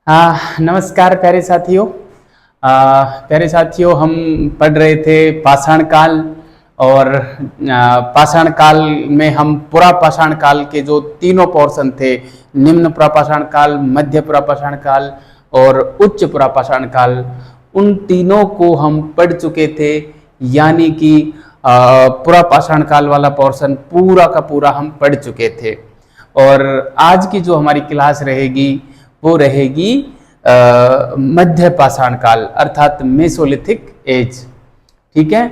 नमस्कार प्यारे साथियों, हम पढ़ रहे थे पाषाण काल। और पाषाण काल में हम पुरा पाषाण काल के जो तीनों पोर्शन थे, निम्न पुरा पाषाण काल, मध्य पुरा पाषाण काल और उच्च पुरा पाषाण काल, उन तीनों को हम पढ़ चुके थे। यानी कि पुरा पाषाण काल वाला पोर्शन पूरा का पूरा हम पढ़ चुके थे। और आज की जो हमारी क्लास रहेगी वो रहेगी मध्य पाषाण काल अर्थात मेसोलिथिक एज। ठीक है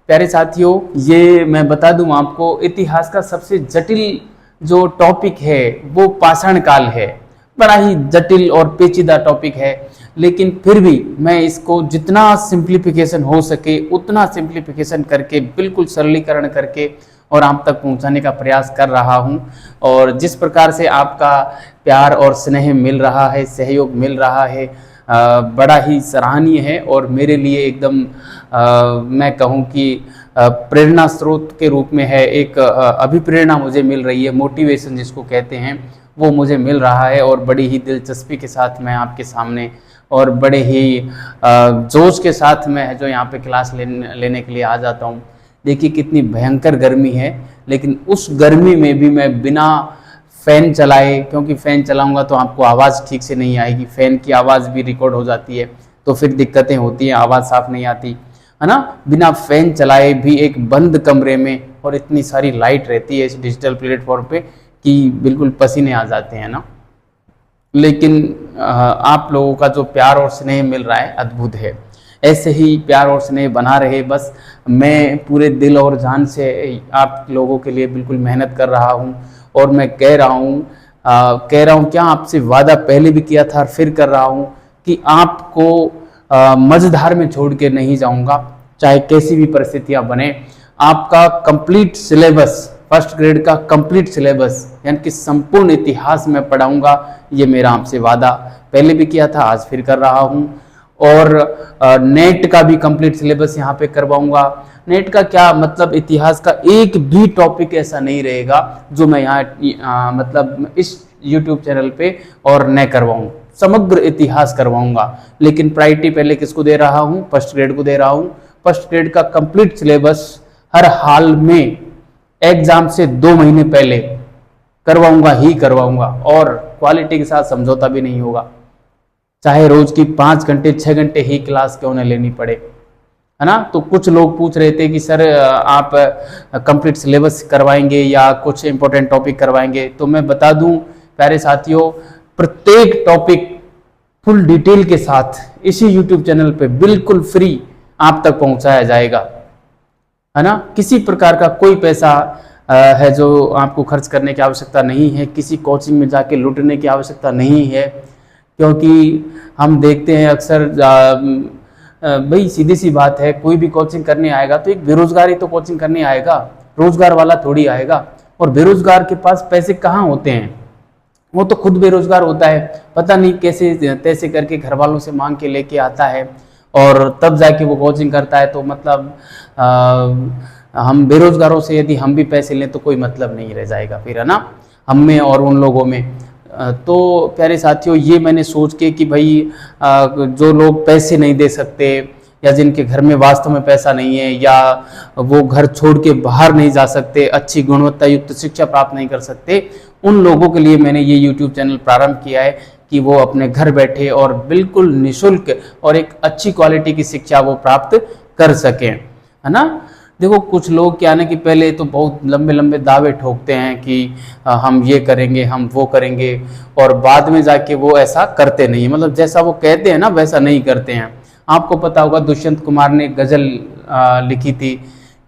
प्यारे साथियों, ये मैं बता दूं आपको, इतिहास का सबसे जटिल जो टॉपिक है वो पाषाण काल है। बड़ा ही जटिल और पेचीदा टॉपिक है, लेकिन फिर भी मैं इसको जितना सिंप्लीफिकेशन हो सके उतना सिंप्लीफिकेशन करके, बिल्कुल सरलीकरण करके और आप तक पहुंचाने का प्रयास कर रहा हूं। और जिस प्रकार से आपका प्यार और स्नेह मिल रहा है, सहयोग मिल रहा है, बड़ा ही सराहनीय है। और मेरे लिए एकदम मैं कहूं कि प्रेरणा स्रोत के रूप में है। एक अभिप्रेरणा मुझे मिल रही है, मोटिवेशन जिसको कहते हैं, वो मुझे मिल रहा है। और बड़ी ही दिलचस्पी के साथ मैं आपके सामने और बड़े ही जोश के साथ मैं जो यहाँ पे क्लास लेने के लिए आ जाता हूँ। देखिए कितनी भयंकर गर्मी है, लेकिन उस गर्मी में भी मैं बिना फ़ैन चलाए, क्योंकि फ़ैन चलाऊंगा तो आपको आवाज़ ठीक से नहीं आएगी, फ़ैन की आवाज़ भी रिकॉर्ड हो जाती है तो फिर दिक्कतें होती हैं, आवाज़ साफ नहीं आती है ना। बिना फ़ैन चलाए भी एक बंद कमरे में, और इतनी सारी लाइट रहती है इस डिजिटल प्लेटफॉर्म पे कि बिल्कुल पसीने आ जाते हैं ना। लेकिन आप लोगों का जो प्यार और स्नेह मिल रहा है अद्भुत है। ऐसे ही प्यार और स्नेह बना रहे बस। मैं पूरे दिल और जान से आप लोगों के लिए बिल्कुल मेहनत कर रहा हूँ। और मैं कह रहा हूँ क्या, आपसे वादा पहले भी किया था और फिर कर रहा हूँ कि आपको मझधार में छोड़ के नहीं जाऊँगा, चाहे कैसी भी परिस्थितियाँ बने। आपका कंप्लीट सिलेबस, फर्स्ट ग्रेड का कंप्लीट सिलेबस यानी कि संपूर्ण इतिहास में पढ़ाऊँगा, ये मेरा आपसे वादा पहले भी किया था, आज फिर कर रहा हूँ। और नेट का भी कंप्लीट सिलेबस यहाँ पे करवाऊंगा। नेट का क्या मतलब, इतिहास का एक भी टॉपिक ऐसा नहीं रहेगा जो मैं यहाँ मतलब इस YouTube चैनल पे और न करवाऊँ, समग्र इतिहास करवाऊंगा। लेकिन प्रायोरिटी पहले किसको दे रहा हूँ? फर्स्ट ग्रेड को दे रहा हूँ। फर्स्ट ग्रेड का कंप्लीट सिलेबस हर हाल में एग्जाम से 2 महीने पहले करवाऊंगा ही करवाऊंगा, और क्वालिटी के साथ समझौता भी नहीं होगा। चाहे रोज की 5 घंटे 6 घंटे ही क्लास क्यों न लेनी पड़े, है ना। तो कुछ लोग पूछ रहे थे कि सर आप कंप्लीट सिलेबस करवाएंगे या कुछ इंपॉर्टेंट टॉपिक करवाएंगे, तो मैं बता दूं प्यारे साथियों, प्रत्येक टॉपिक फुल डिटेल के साथ इसी YouTube चैनल पे बिल्कुल फ्री आप तक पहुंचाया जाएगा, है ना। किसी प्रकार का कोई पैसा है जो आपको खर्च करने की आवश्यकता नहीं है, किसी कोचिंग में जाके लूटने की आवश्यकता नहीं है। क्योंकि हम देखते हैं अक्सर, भाई सीधी सी बात है, कोई भी कोचिंग करने आएगा तो एक बेरोजगार ही तो कोचिंग करने आएगा, रोजगार वाला थोड़ी आएगा। और बेरोजगार के पास पैसे कहाँ होते हैं, वो तो खुद बेरोजगार होता है, पता नहीं कैसे तैसे करके घर वालों से मांग के लेके आता है और तब जाके वो कोचिंग करता है। तो मतलब हम बेरोजगारों से यदि हम भी पैसे लें तो कोई मतलब नहीं रह जाएगा फिर, है ना, हम में और उन लोगों में। तो प्यारे साथियों, ये मैंने सोच के कि भाई जो लोग पैसे नहीं दे सकते या जिनके घर में वास्तव में पैसा नहीं है, या वो घर छोड़ के बाहर नहीं जा सकते, अच्छी गुणवत्ता युक्त शिक्षा प्राप्त नहीं कर सकते, उन लोगों के लिए मैंने ये YouTube चैनल प्रारंभ किया है कि वो अपने घर बैठे और बिल्कुल निःशुल्क और एक अच्छी क्वालिटी की शिक्षा वो प्राप्त कर सकें, है ना। देखो कुछ लोग क्या ना कि पहले तो बहुत लंबे लंबे दावे ठोकते हैं कि हम ये करेंगे, हम वो करेंगे, और बाद में जाके वो ऐसा करते नहीं, मतलब जैसा वो कहते हैं ना वैसा नहीं करते हैं। आपको पता होगा दुष्यंत कुमार ने गजल लिखी थी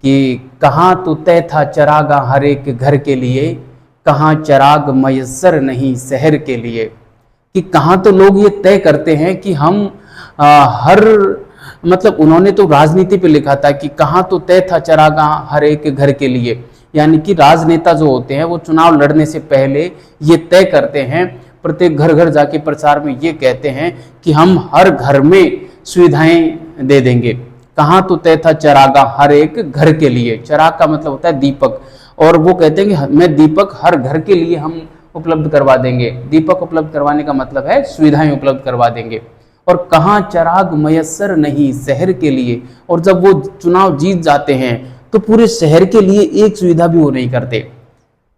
कि कहाँ तो तय था चरागा हर एक घर के लिए, कहाँ चराग मयस्सर नहीं शहर के लिए। कि कहाँ तो लोग ये तय करते हैं कि हम हर, मतलब उन्होंने तो राजनीति पे लिखा था कि कहाँ तो तय था चरागा हर एक घर के लिए, यानी कि राजनेता जो होते हैं वो चुनाव लड़ने से पहले ये तय करते हैं, प्रत्येक घर घर जाके प्रचार में ये कहते हैं कि हम हर घर में सुविधाएं दे देंगे। कहाँ तो तय था चरागा हर एक घर के लिए, चराग का मतलब होता है दीपक, और वो कहते हैं कि मैं दीपक हर घर के लिए हम उपलब्ध करवा देंगे। दीपक उपलब्ध करवाने का मतलब है सुविधाएं उपलब्ध करवा देंगे। और कहाँ चिराग मयस्सर नहीं शहर के लिए, और जब वो चुनाव जीत जाते हैं तो पूरे शहर के लिए एक सुविधा भी वो नहीं करते,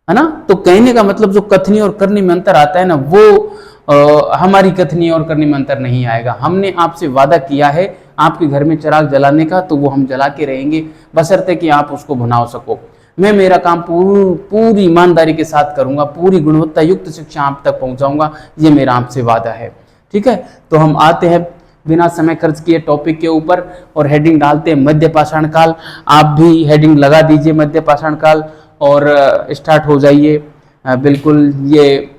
है ना। तो कहने का मतलब जो कथनी और करनी में अंतर आता है ना, वो हमारी कथनी और करनी में अंतर नहीं आएगा। हमने आपसे वादा किया है आपके घर में चिराग जलाने का, तो वो हम जला के रहेंगे, बशर्ते कि आप उसको भुना सको। मैं मेरा काम पूरी ईमानदारी के साथ करूंगा, पूरी गुणवत्ता युक्त शिक्षा आप तक पहुंचाऊंगा, ये मेरा आपसे वादा है। ठीक है, तो हम आते हैं बिना समय खर्च किए टॉपिक के ऊपर और हेडिंग डालते हैं मध्य पाषाण काल। आप भी हेडिंग लगा दीजिए मध्य पाषाण काल और स्टार्ट हो जाइए। बिल्कुल ये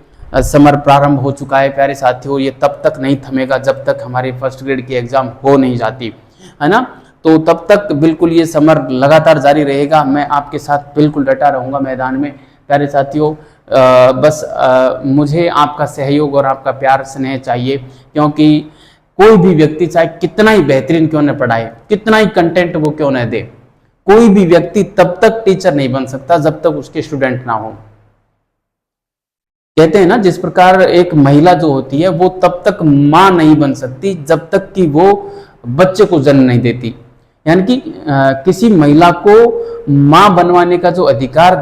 समर प्रारंभ हो चुका है प्यारे साथियों। ये तब तक नहीं थमेगा जब तक हमारी फर्स्ट ग्रेड की एग्जाम हो नहीं जाती, है ना। तो तब तक बिल्कुल ये समर लगातार जारी रहेगा। मैं आपके साथ बिल्कुल डटा रहूँगा मैदान में प्यारे साथियों। बस मुझे आपका सहयोग और आपका प्यार स्नेह चाहिए, क्योंकि कोई भी व्यक्ति चाहे कितना ही बेहतरीन क्यों न पढ़ाए, कितना ही कंटेंट वो क्यों न दे, कोई भी व्यक्ति तब तक टीचर नहीं बन सकता जब तक उसके स्टूडेंट ना हो। कहते हैं ना, जिस प्रकार एक महिला जो होती है वो तब तक मां नहीं बन सकती जब तक कि वो बच्चे को जन्म नहीं देती। यानी कि किसी महिला को मां बनवाने का जो अधिकार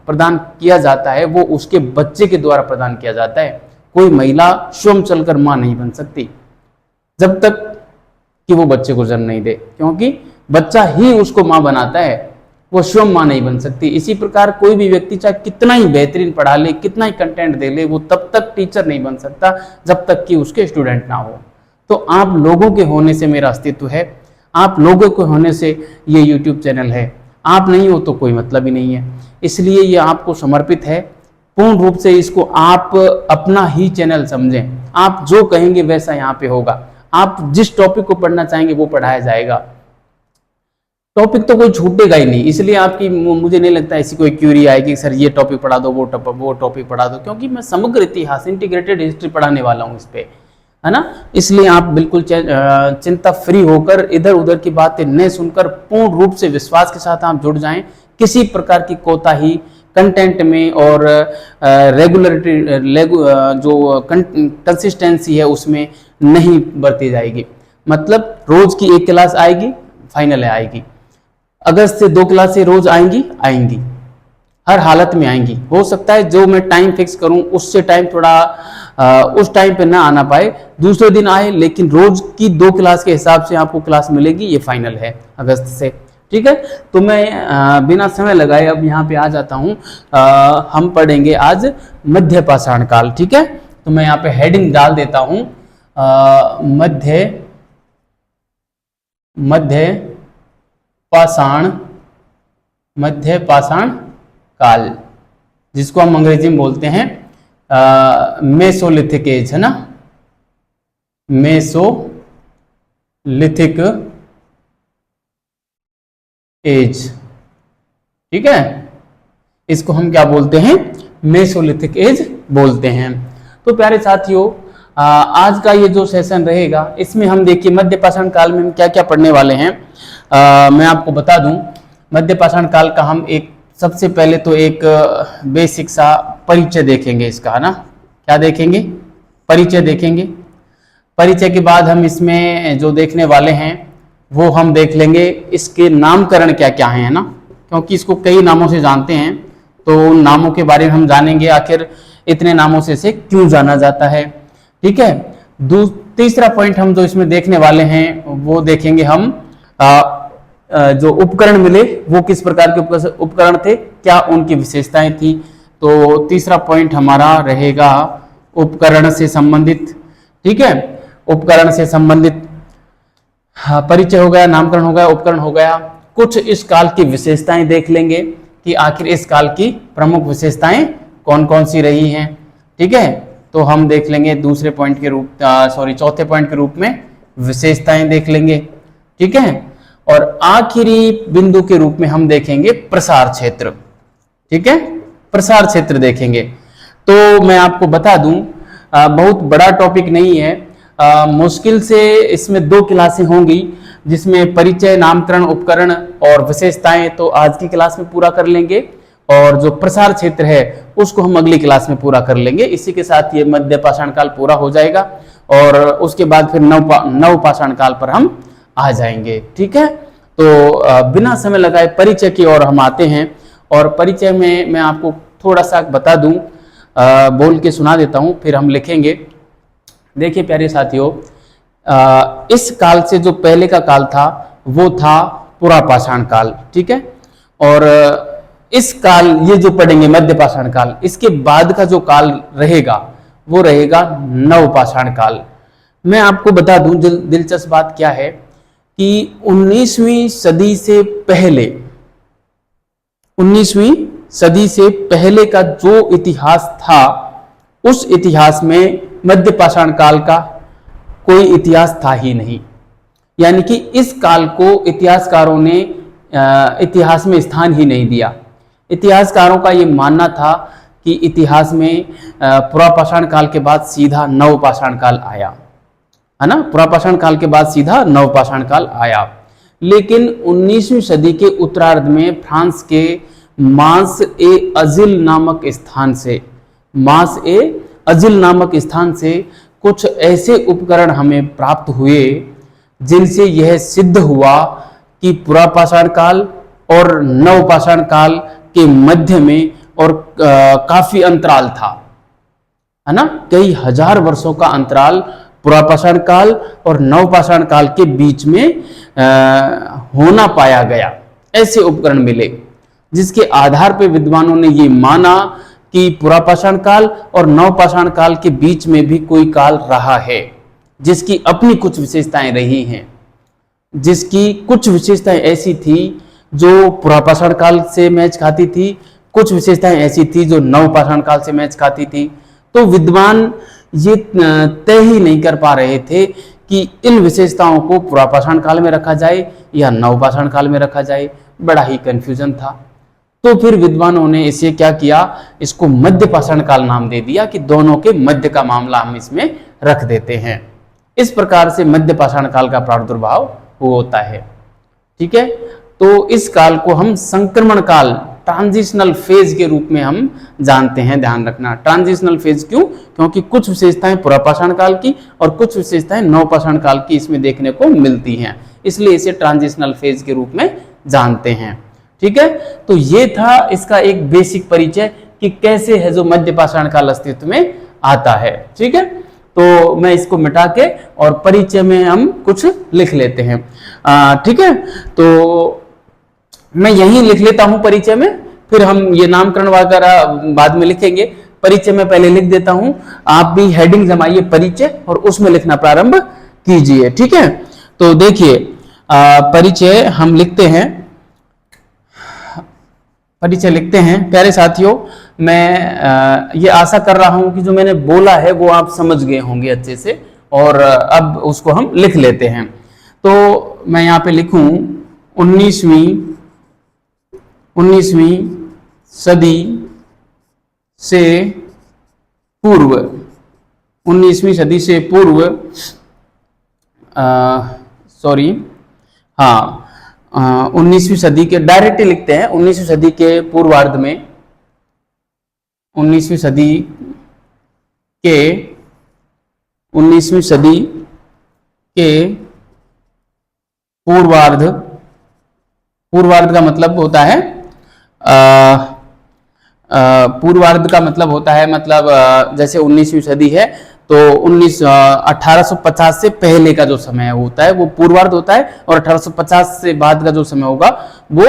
प्रदान किया जाता है वो उसके बच्चे के द्वारा प्रदान किया जाता है। कोई महिला स्वयं चलकर मां नहीं बन सकती जब तक कि वो बच्चे को जन्म नहीं दे, क्योंकि बच्चा ही उसको मां बनाता है, वो स्वयं मां नहीं बन सकती। इसी प्रकार कोई भी व्यक्ति चाहे कितना ही बेहतरीन पढ़ा ले, कितना ही कंटेंट दे ले, वो तब तक टीचर नहीं बन सकता जब तक कि उसके स्टूडेंट ना हो। तो आप लोगों के होने से मेरा अस्तित्व है, आप लोगों के होने से ये YouTube चैनल है। आप नहीं हो तो कोई मतलब ही नहीं है, इसलिए ये आपको समर्पित है। पूर्ण रूप से इसको आप अपना ही चैनल समझें। आप जो कहेंगे वैसा यहाँ पे होगा। आप जिस टॉपिक को पढ़ना चाहेंगे वो पढ़ाया जाएगा, टॉपिक तो कोई छूटेगा ही नहीं। इसलिए आपकी मुझे नहीं लगता ऐसी कोई क्यूरी आएगी सर ये टॉपिक पढ़ा दो, वो टॉपिक पढ़ा दो, क्योंकि मैं समग्र इतिहास इंटीग्रेटेड हिस्ट्री पढ़ाने वाला हूँ इस पे, है ना। इसलिए आप बिल्कुल चिंता फ्री होकर इधर उधर की बातें न सुनकर पूर्ण रूप से विश्वास के साथ आप जुड़ जाएं। किसी प्रकार की कोताही कंटेंट में और रेगुलरिटी जो कंसिस्टेंसी है उसमें नहीं बरती जाएगी। मतलब रोज की एक क्लास आएगी, फाइनल है आएगी। अगस्त से 2 क्लासें रोज आएंगी, हर हालत में आएंगी। हो सकता है जो मैं टाइम फिक्स करूं उससे टाइम थोड़ा उस टाइम पे ना आना पाए, दूसरे दिन आए, लेकिन रोज की 2 क्लास के हिसाब से आपको क्लास मिलेगी। ये फाइनल है अगस्त से, ठीक है। तो मैं बिना समय लगाए अब यहाँ पे आ जाता हूँ। हम पढ़ेंगे आज मध्य पाषाण काल, ठीक है। तो मैं यहाँ पे हेडिंग डाल देता हूँ मध्य पाषाण काल, जिसको हम अंग्रेजी में बोलते हैं मेसोलिथिक एज, है ना, मेसोलिथिक एज, ठीक है। इसको हम क्या बोलते हैं, मेसोलिथिक एज बोलते हैं। तो प्यारे साथियों, आज का ये जो सेशन रहेगा इसमें हम देखिए मध्य पाषाण काल में हम क्या क्या पढ़ने वाले हैं। मैं आपको बता दूं, मध्य पाषाण काल का हम एक सबसे पहले तो एक बेसिक सा परिचय देखेंगे इसका, है ना। क्या देखेंगे, परिचय देखेंगे। परिचय के बाद हम इसमें जो देखने वाले हैं वो हम देख लेंगे इसके नामकरण क्या क्या है ना, क्योंकि इसको कई नामों से जानते हैं, तो उन नामों के बारे में हम जानेंगे, आखिर इतने नामों से इसे क्यों जाना जाता है, ठीक है। तीसरा पॉइंट हम जो इसमें देखने वाले हैं वो देखेंगे हम जो उपकरण मिले वो किस प्रकार के उपकरण थे, क्या उनकी विशेषताएं थी। तो तीसरा पॉइंट हमारा रहेगा उपकरण से संबंधित, ठीक है। उपकरण से संबंधित परिचय हो गया, नामकरण हो गया, उपकरण हो गया। कुछ इस काल की विशेषताएं देख लेंगे कि आखिर इस काल की प्रमुख विशेषताएं कौन कौन सी रही हैं, ठीक है। तो हम देख लेंगे चौथे पॉइंट के रूप में विशेषताएं देख लेंगे, ठीक है। और आखिरी बिंदु के रूप में हम देखेंगे प्रसार क्षेत्र, ठीक है, प्रसार क्षेत्र देखेंगे। तो मैं आपको बता दूं बहुत बड़ा टॉपिक नहीं है, मुश्किल से इसमें 2 क्लासें होंगी, जिसमें परिचय, नामकरण, उपकरण और विशेषताएं तो आज की क्लास में पूरा कर लेंगे, और जो प्रसार क्षेत्र है उसको हम अगली क्लास में पूरा कर लेंगे। इसी के साथ ये मध्य पाषाण काल पूरा हो जाएगा और उसके बाद फिर नव पाषाण काल पर हम आ जाएंगे। ठीक है, तो बिना समय लगाए परिचय की ओर हम आते हैं और परिचय में मैं आपको थोड़ा सा बता दूं, बोल के सुना देता हूं, फिर हम लिखेंगे। देखिए प्यारे साथियों, इस काल से जो पहले का काल था वो था पुरा पाषाण काल। ठीक है, और इस काल ये जो पढ़ेंगे मध्य पाषाण काल, इसके बाद का जो काल रहेगा वो रहेगा नव पाषाण काल। मैं आपको बता दूं, दिलचस्प बात क्या है कि 19वीं सदी से पहले, 19वीं सदी से पहले का जो इतिहास था उस इतिहास में मध्य पाषाण काल का कोई इतिहास था ही नहीं। यानी कि इस काल को इतिहासकारों ने इतिहास में स्थान ही नहीं दिया। इतिहासकारों का ये मानना था कि इतिहास में पुरा पाषाण काल के बाद सीधा नव पाषाण काल आया, है ना, पुरा पाषाण काल के बाद सीधा नव पाषाण काल आया। लेकिन 19वीं सदी के उत्तरार्ध में फ्रांस के मांस ए अजिल नामक स्थान से, मांस ए अजिल नामक स्थान से कुछ ऐसे उपकरण हमें प्राप्त हुए जिनसे यह सिद्ध हुआ कि पुरा पाषाण काल और नव पाषाण काल के मध्य में और काफी अंतराल था, है ना, कई हजार वर्षों का अंतराल पुरा पाषाण काल और नव पाषाण काल के बीच में होना पाया गया। ऐसे उपकरण मिले जिसके आधार पर विद्वानों ने ये माना कि पुरा पाषाण काल और नव पाषाण काल के बीच में भी कोई काल रहा है जिसकी अपनी कुछ विशेषताएं रही हैं, जिसकी कुछ विशेषताएं ऐसी थी जो पुरा पाषाण काल से मैच खाती थी, कुछ विशेषताएं ऐसी थी जो नव पाषाण काल से मैच खाती थी। तो विद्वान ये तय ही नहीं कर पा रहे थे कि इन विशेषताओं को पुरा पाषाण काल में रखा जाए या नव पाषाण काल में रखा जाए। बड़ा ही कंफ्यूजन था। तो फिर विद्वानों ने इसे क्या किया, इसको मध्य पाषाण काल नाम दे दिया कि दोनों के मध्य का मामला हम इसमें रख देते हैं। इस प्रकार से मध्य पाषाण काल का प्रादुर्भाव होता है। ठीक है, तो इस काल को हम संक्रमण काल, ट्रांजिशनल फेज के रूप में हम जानते हैं। ध्यान रखना, ट्रांजिशनल फेज क्यों? क्योंकि कुछ विशेषताएं पुरा पाषाण काल की और कुछ विशेषताएं नव पाषाण काल की इसमें देखने को मिलती हैं, इसलिए इसे ट्रांजिशनल फेज के रूप में जानते हैं। ठीक है, तो ये था इसका एक बेसिक परिचय कि कैसे है जो मध्य पाषाण काल अस्तित्व में आता है। ठीक है, तो मैं इसको मिटा के और परिचय में हम कुछ लिख लेते हैं। ठीक है, तो मैं यही लिख लेता हूं परिचय में, फिर हम ये नामकरण वगैरह बाद में लिखेंगे। परिचय में पहले लिख देता हूं, आप भी हेडिंग जमाइए परिचय और उसमें लिखना प्रारंभ कीजिए। ठीक है, तो देखिए परिचय हम लिखते हैं, परिचय लिखते हैं। प्यारे साथियों, मैं ये आशा कर रहा हूं कि जो मैंने बोला है वो आप समझ गए होंगे अच्छे से, और अब उसको हम लिख लेते हैं। तो मैं यहाँ पे लिखूं 19वीं सदी से पूर्व, 19वीं सदी से पूर्व, सॉरी, हाँ, 19वीं सदी के, डायरेक्ट लिखते हैं 19वीं सदी के पूर्वार्ध में, 19वीं सदी के, 19वीं सदी के पूर्वार्ध, पूर्वार्ध का मतलब होता है पूर्वार्ध का मतलब होता है, मतलब जैसे 19वीं सदी है तो 1850 से पहले का जो समय होता है वो पूर्वार्ध होता है, और 1850 से बाद का जो समय होगा वो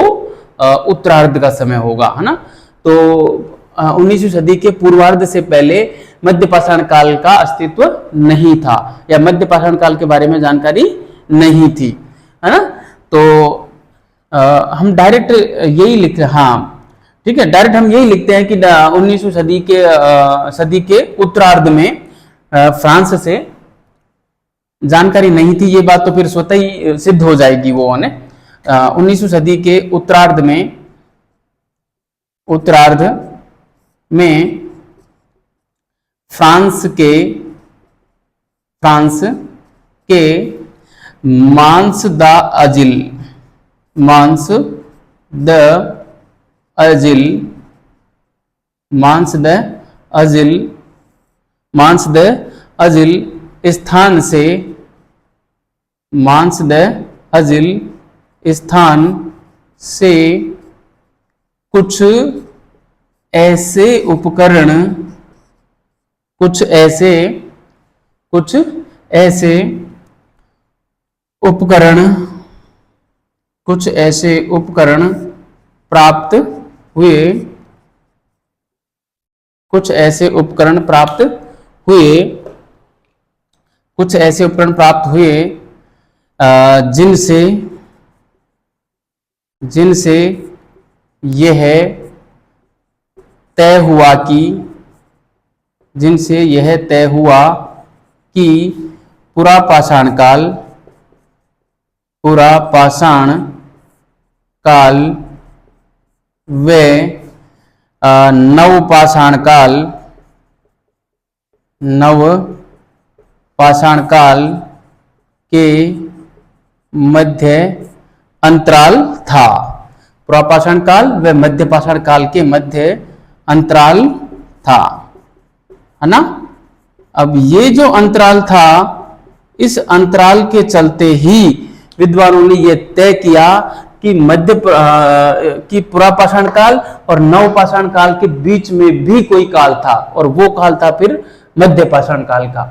उत्तरार्ध का समय होगा, है ना। तो 19वीं सदी के पूर्वार्ध से पहले मध्य पाषाण काल का अस्तित्व नहीं था, या मध्य पाषाण काल के बारे में जानकारी नहीं थी, है ना। तो हम डायरेक्ट यही लिख, हाँ ठीक है, डायरेक्ट हम यही लिखते हैं कि 19वीं सदी के उत्तरार्ध में फ्रांस से जानकारी नहीं थी। ये बात तो फिर स्वतः ही सिद्ध हो जाएगी वो ने 19वीं सदी के उत्तरार्ध में फ्रांस के मांस द अजिल मांसद अजिल, मांसद अजिल स्थान से, मांसद अजिल स्थान से कुछ ऐसे उपकरण, कुछ ऐसे उपकरण, कुछ ऐसे उपकरण प्राप्त हुए, कुछ ऐसे उपकरण प्राप्त हुए, कुछ ऐसे उपकरण प्राप्त हुए जिनसे, जिनसे यह तय हुआ कि, जिनसे यह तय हुआ कि पूरा पाषाण काल, पूरा पाषाण काल व नव पाषाण काल, नव पाषाण काल के मध्य अंतराल था। पुरापाषाण काल व मध्य पाषाण काल के मध्य अंतराल था, है ना। अब ये जो अंतराल था, इस अंतराल के चलते ही विद्वानों ने यह तय किया कि कि पुरापाषाण काल और नवपाषाण काल के बीच में भी कोई काल था, और वो काल था फिर मध्य पाषाण काल का,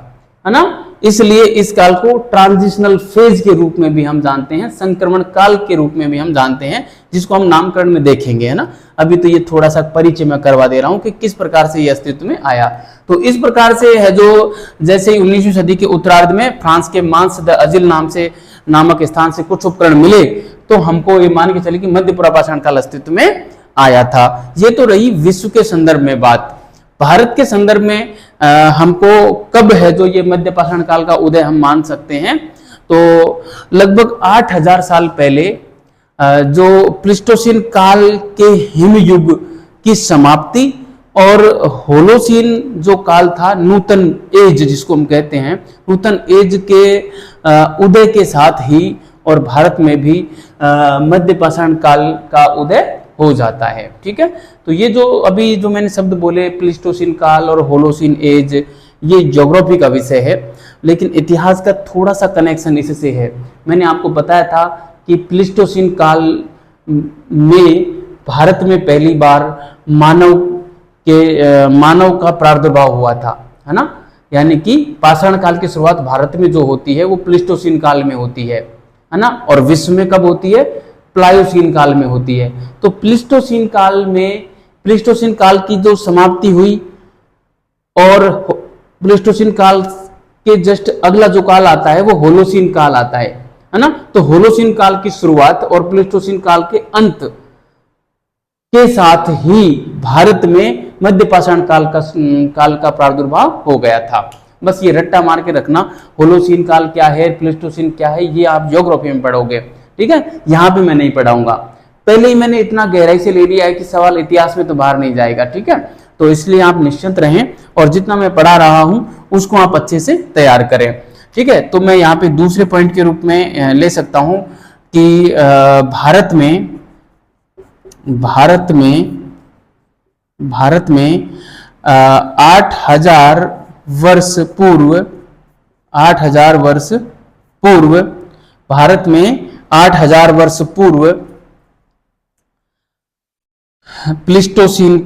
है ना। इसलिए इस काल को ट्रांजिशनल फेज के रूप में भी हम जानते हैं, संक्रमण काल के रूप में भी हम जानते हैं, जिसको हम नामकरण में देखेंगे, है ना। अभी तो ये थोड़ा सा परिचय मैं करवा दे रहा हूं कि किस प्रकार से ये अस्तित्व में आया। तो इस प्रकार से है जो, जैसे 19वीं सदी के उत्तरार्ध में फ्रांस के मांस द अजिल नामक स्थान से कुछ उपकरण मिले, तो हमको ये मान के चले कि मध्य पुरापाषाण काल अस्तित्व में आया था। ये तो रही विश्व के संदर्भ में बात। भारत के संदर्भ में हमको कब है जो ये मध्य पाषाण काल का उदय हम मान सकते हैं, तो लगभग 8000 साल पहले जो प्लीस्टोसीन काल के हिमयुग की समाप्ति और होलोसीन जो काल था, नूतन एज जिसको हम कहते हैं, नूतन एज के उदय के साथ ही और भारत में भी मध्य पाषाण काल का उदय हो जाता है। ठीक है, तो ये जो अभी जो मैंने शब्द बोले प्लीस्टोसीन काल और होलोसीन एज, ये ज्योग्राफी का विषय है, लेकिन इतिहास का थोड़ा सा कनेक्शन इससे है। मैंने आपको बताया था कि प्लीस्टोसीन काल में भारत में पहली बार मानव का प्रादुर्भाव हुआ था, है ना। यानी कि पाषाण काल की शुरुआत भारत में जो होती है वो प्लीस्टोसीन काल में होती है ना, और विश्व में कब होती है, प्लायोसीन काल में होती है। तो प्लीस्टोसीन काल में, प्लीस्टोसीन काल की जो समाप्ति हुई और प्लीस्टोसीन काल के जस्ट अगला जो काल आता है वो होलोसीन काल आता है ना। तो होलोसीन काल की शुरुआत और प्लीस्टोसीन काल के अंत के साथ ही भारत में मध्य पाषाण काल का प्रादुर्भाव हो गया था। बस ये रट्टा मार के रखना, होलोसीन काल क्या है, प्लीस्टोसीन क्या है, ये आप ज्योग्राफी में पढ़ोगे। ठीक है, यहां पे मैं नहीं पढ़ाऊंगा, पहले ही मैंने इतना गहराई से ले लिया है कि सवाल इतिहास में तो बाहर नहीं जाएगा। ठीक है, तो इसलिए आप निश्चिंत रहें और जितना मैं पढ़ा रहा हूं उसको आप अच्छे से तैयार करें। ठीक है, तो मैं यहाँ पे दूसरे पॉइंट के रूप में ले सकता हूं कि भारत में 8000 वर्ष पूर्व, 8000 वर्ष पूर्व, भारत में 8000 वर्ष पूर्व प्लीस्टोसीन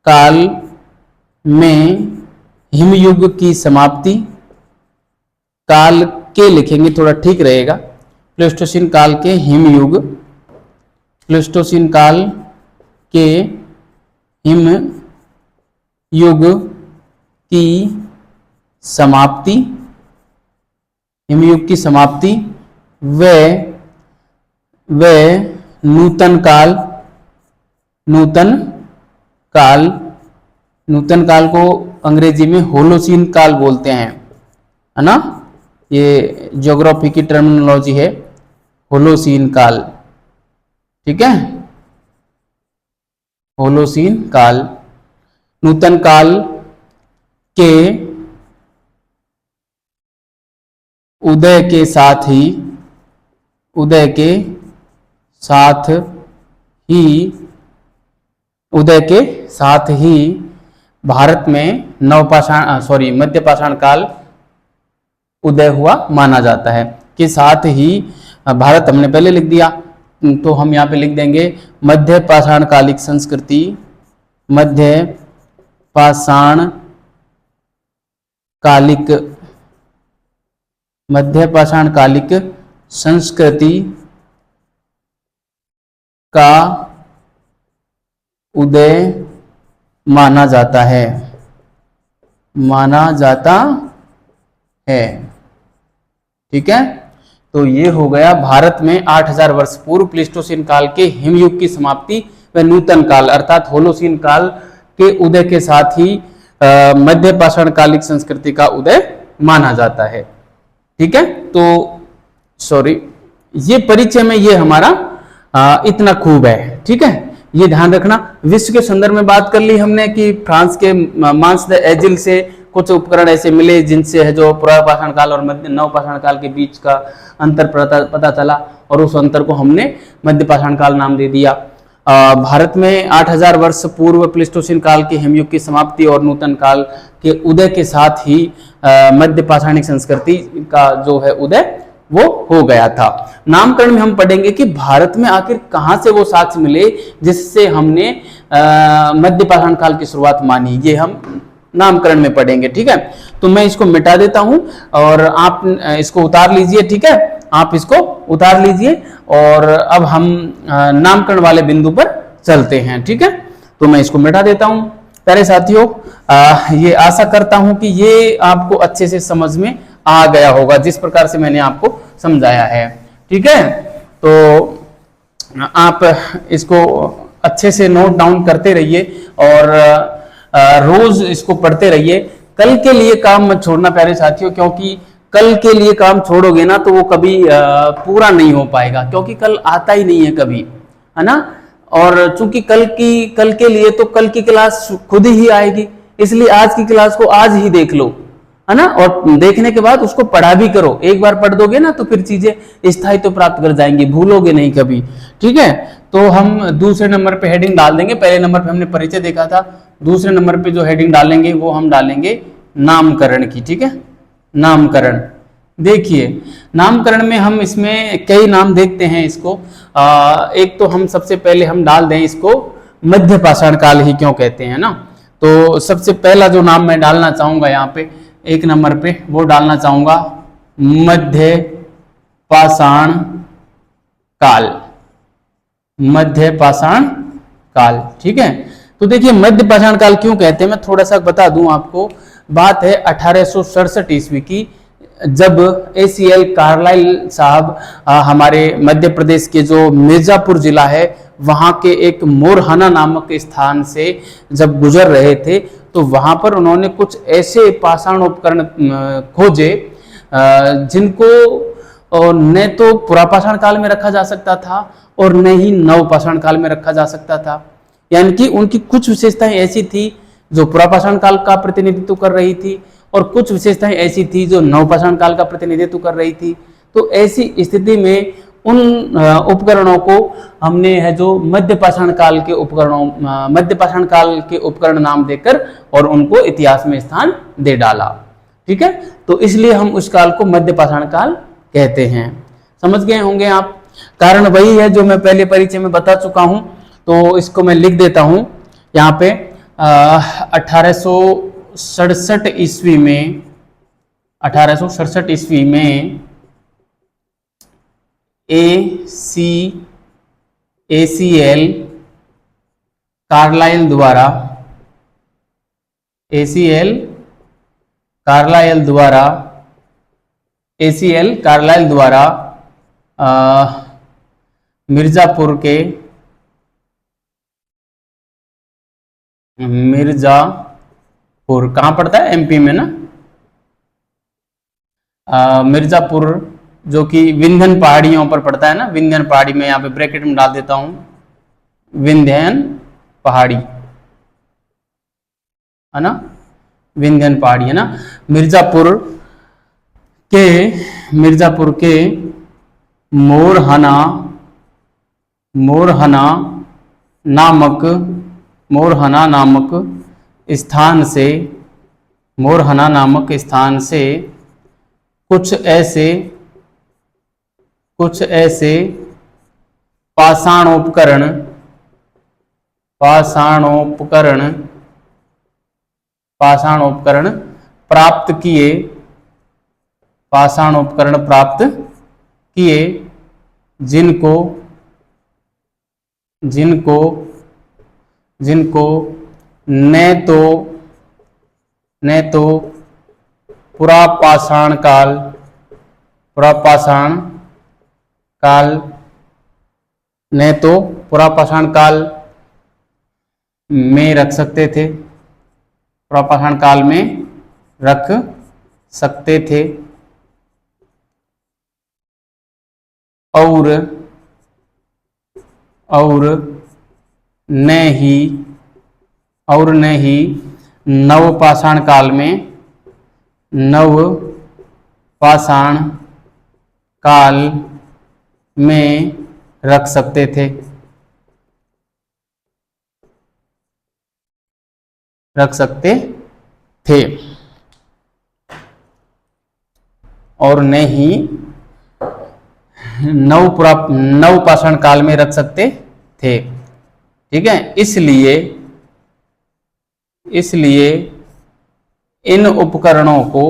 काल में हिमयुग की समाप्ति, काल के लिखेंगे थोड़ा ठीक रहेगा, प्लीस्टोसीन काल के हिमयुग, प्लीस्टोसीन काल के हिमयुग की समाप्ति, हिमयुग की समाप्ति व नूतन काल को अंग्रेजी में होलोसीन काल बोलते हैं, है ना। ये ज्योग्राफी की टर्मिनोलॉजी है, होलोसीन काल। ठीक है, होलोसीन काल, नूतन काल के उदय के साथ ही उदय के साथ ही उदय के साथ ही भारत में मध्य पाषाण काल उदय हुआ माना जाता है। के साथ ही भारत हमने पहले लिख दिया, तो हम यहाँ पे लिख देंगे मध्य पाषाण कालिक संस्कृति, मध्य पाषाण कालिक संस्कृति का उदय माना जाता है। ठीक है, तो ये हो गया भारत में 8000 वर्ष पूर्व प्लीस्टोसीन काल के हिमयुग की समाप्ति व नूतन काल अर्थात होलोसीन काल के उदय के साथ ही मध्य पाषाण कालिक संस्कृति का उदय माना जाता है। ठीक है, तो सॉरी, ये परिचय में ये हमारा इतना खूब है। ठीक है, ये ध्यान रखना। विश्व के संदर्भ में बात कर ली हमने कि फ्रांस के मांस द एजिल से कुछ उपकरण ऐसे मिले जिनसे है जो पुरापाषाण काल और मध्य नवपाषाण काल के बीच का अंतर पता चला, और उस अंतर को हमने मध्य पाषाण काल नाम दे दिया। भारत में 8000 वर्ष पूर्व प्लीस्टोसीन काल के हिमयुग की समाप्ति और नूतन काल के उदय के साथ ही मध्य पाषाणिक संस्कृति का जो है उदय वो हो गया था। नामकरण में हम पढ़ेंगे कि भारत में आखिर कहां से वो साक्ष्य मिले जिससे हमने मध्य पाषाण काल की शुरुआत मानी, ये हम नामकरण में पढ़ेंगे। ठीक है, तो मैं इसको मिटा देता हूं और आप इसको उतार लीजिए। ठीक है, आप इसको उतार लीजिए और अब हम नामकरण वाले बिंदु पर चलते हैं। ठीक है, तो मैं इसको मिटा देता हूं। प्यारे साथियों, ये आशा करता हूं कि ये आपको अच्छे से समझ में आ गया होगा जिस प्रकार से मैंने आपको समझाया है। ठीक है, तो आप इसको अच्छे से नोट डाउन करते रहिए और रोज इसको पढ़ते रहिए। कल के लिए काम मत छोड़ना प्यारे साथियों, क्योंकि कल के लिए काम छोड़ोगे ना तो वो कभी पूरा नहीं हो पाएगा, क्योंकि कल आता ही नहीं है कभी, है ना। और चूंकि कल के लिए तो कल की क्लास खुद ही आएगी, इसलिए आज की क्लास को आज ही देख लो, है ना। और देखने के बाद उसको पढ़ा भी करो। एक बार पढ़ दोगे ना तो फिर चीजें स्थायित्व प्राप्त कर जाएंगी, भूलोगे नहीं कभी। ठीक है, तो हम दूसरे नंबर पे हेडिंग डाल देंगे। पहले नंबर पे हमने परिचय देखा था, दूसरे नंबर पे जो हेडिंग डालेंगे वो हम डालेंगे नामकरण की। ठीक है, नामकरण। देखिए, नामकरण में हम इसमें कई नाम देखते हैं इसको। एक तो हम सबसे पहले हम डाल दें इसको मध्य पाषाण काल ही क्यों कहते हैं ना। तो सबसे पहला जो नाम मैं डालना चाहूंगा यहाँ पे एक नंबर पे वो डालना चाहूंगा मध्य पाषाण काल, मध्य पाषाण काल। ठीक है, तो देखिए मध्य पाषाण काल क्यों कहते हैं मैं थोड़ा सा बता दूं आपको। बात है 1867 ईस्वी की, जब ACL कार्लाइल साहब हमारे मध्य प्रदेश के जो मिर्जापुर जिला है वहां के एक मोरहाना नामक स्थान से जब गुजर रहे थे, तो वहां पर उन्होंने कुछ ऐसे पाषाण उपकरण खोजे जिनको न तो पुरापाषाण काल में रखा जा सकता था और न ही नवपाषाण काल में रखा जा सकता था। यानी कि उनकी कुछ विशेषताएं ऐसी थी जो पुरापाषाण काल का प्रतिनिधित्व कर रही थी और कुछ विशेषताएं ऐसी थी जो नवपाषाण काल का प्रतिनिधित्व कर रही थी। तो ऐसी स्थिति में उन उपकरणों को हमने है जो मध्य पाषाण काल के उपकरण नाम देकर और उनको इतिहास में स्थान दे डाला। ठीक है, तो इसलिए हम उस काल को मध्य पाषाण काल कहते हैं। समझ गए होंगे आप। कारण वही है जो मैं पहले परिचय में बता चुका हूं, तो इसको मैं लिख देता हूं यहाँ पे 1867 ईस्वी में ACL कार्लाइल द्वारा मिर्जापुर कहाँ पड़ता है MP में ना, मिर्जापुर जो कि विंध्यन पहाड़ियों पर पड़ता है ना। विंध्यन पहाड़ी में यहाँ पे ब्रैकेट में डाल देता हूं, विंध्यन पहाड़ी है ना, विंध्यन पहाड़ी है ना। मिर्जापुर मिर्जापुर के मोरहना नामक स्थान से कुछ ऐसे पाषाणोपकरण प्राप्त किए जिनको न तो पुरापाषाण काल में रख सकते थे और न ही नवपाषाण काल में रख सकते थे और न ही नवपाषाण काल में रख सकते थे। ठीक है, इसलिए इन उपकरणों को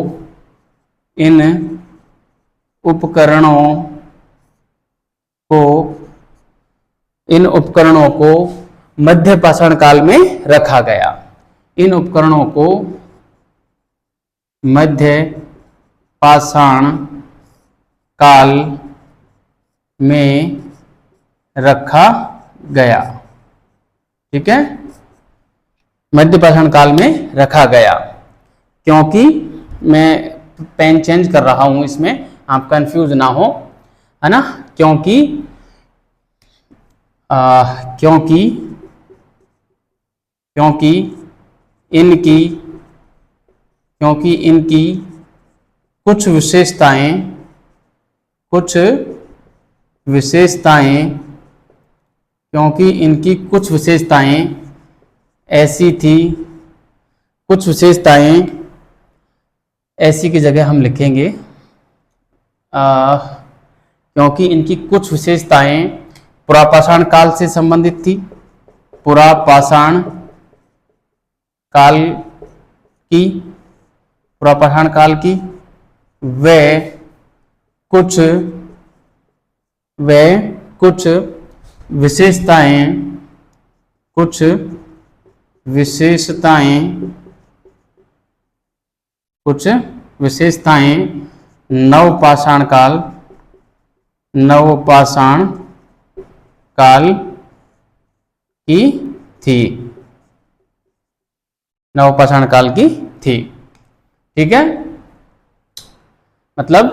मध्य पाषाण काल में रखा गया। इन उपकरणों को मध्य पाषाण काल में रखा गया। ठीक है, मध्य पाषाण काल में रखा गया, क्योंकि मैं पेन चेंज कर रहा हूं इसमें, आप कंफ्यूज ना हो, है ना। क्योंकि इनकी कुछ विशेषताएं ऐसी थी, ऐसी की जगह हम लिखेंगे क्योंकि इनकी कुछ विशेषताएं पुरापाषाण काल से संबंधित थी, पुरापाषाण काल की वे कुछ विशेषताएं नवपाषाण काल की थी, नवपाषाण काल की थी। ठीक है, मतलब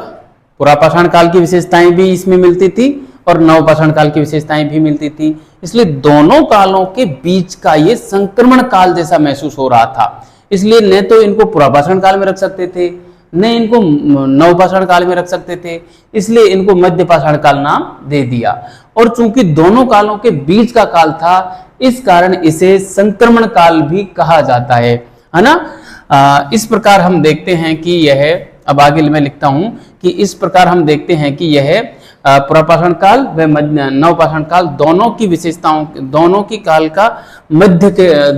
पुरापाषाण काल की विशेषताएं भी इसमें मिलती थी और नवपाषाण काल की विशेषताएं भी मिलती थी, इसलिए दोनों कालों के बीच का ये संक्रमण काल जैसा महसूस हो रहा था। इसलिए न तो इनको पुरापाषाण काल में रख सकते थे, न इनको नवपाषाण काल में रख सकते थे, इसलिए इनको मध्य पाषाण काल नाम दे दिया। और चूंकि दोनों कालों के बीच का काल था, इस कारण इसे संक्रमण काल भी कहा जाता है ना। इस प्रकार हम देखते हैं कि यह, अब आगे मैं लिखता हूं कि इस प्रकार हम देखते हैं कि यह पुरापाषाण काल व नवपाषाण काल दोनों की विशेषताओं, दोनों की काल का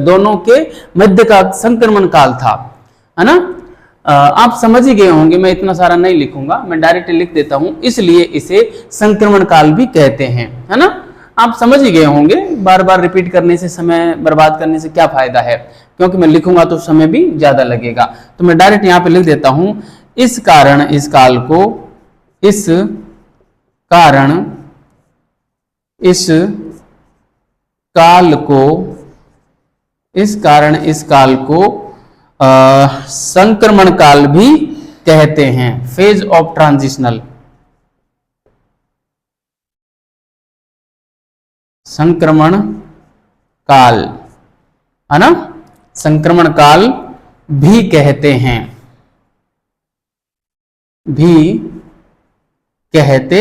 दोनों के मध्य का संक्रमण काल था, है ना। आप समझ ही गए होंगे, मैं इतना सारा नहीं लिखूंगा, मैं डायरेक्ट लिख देता हूं, इसलिए इसे संक्रमण काल भी कहते हैं, है ना। आप समझ ही गए होंगे, बार बार रिपीट करने से, समय बर्बाद करने से क्या फायदा है, क्योंकि मैं लिखूंगा तो समय भी ज्यादा लगेगा। तो मैं डायरेक्ट यहाँ पे लिख देता हूं, इस कारण इस काल को संक्रमण काल भी कहते हैं, फेज ऑफ ट्रांजिशनल, संक्रमण काल, है ना, संक्रमण काल भी कहते हैं। भी कहते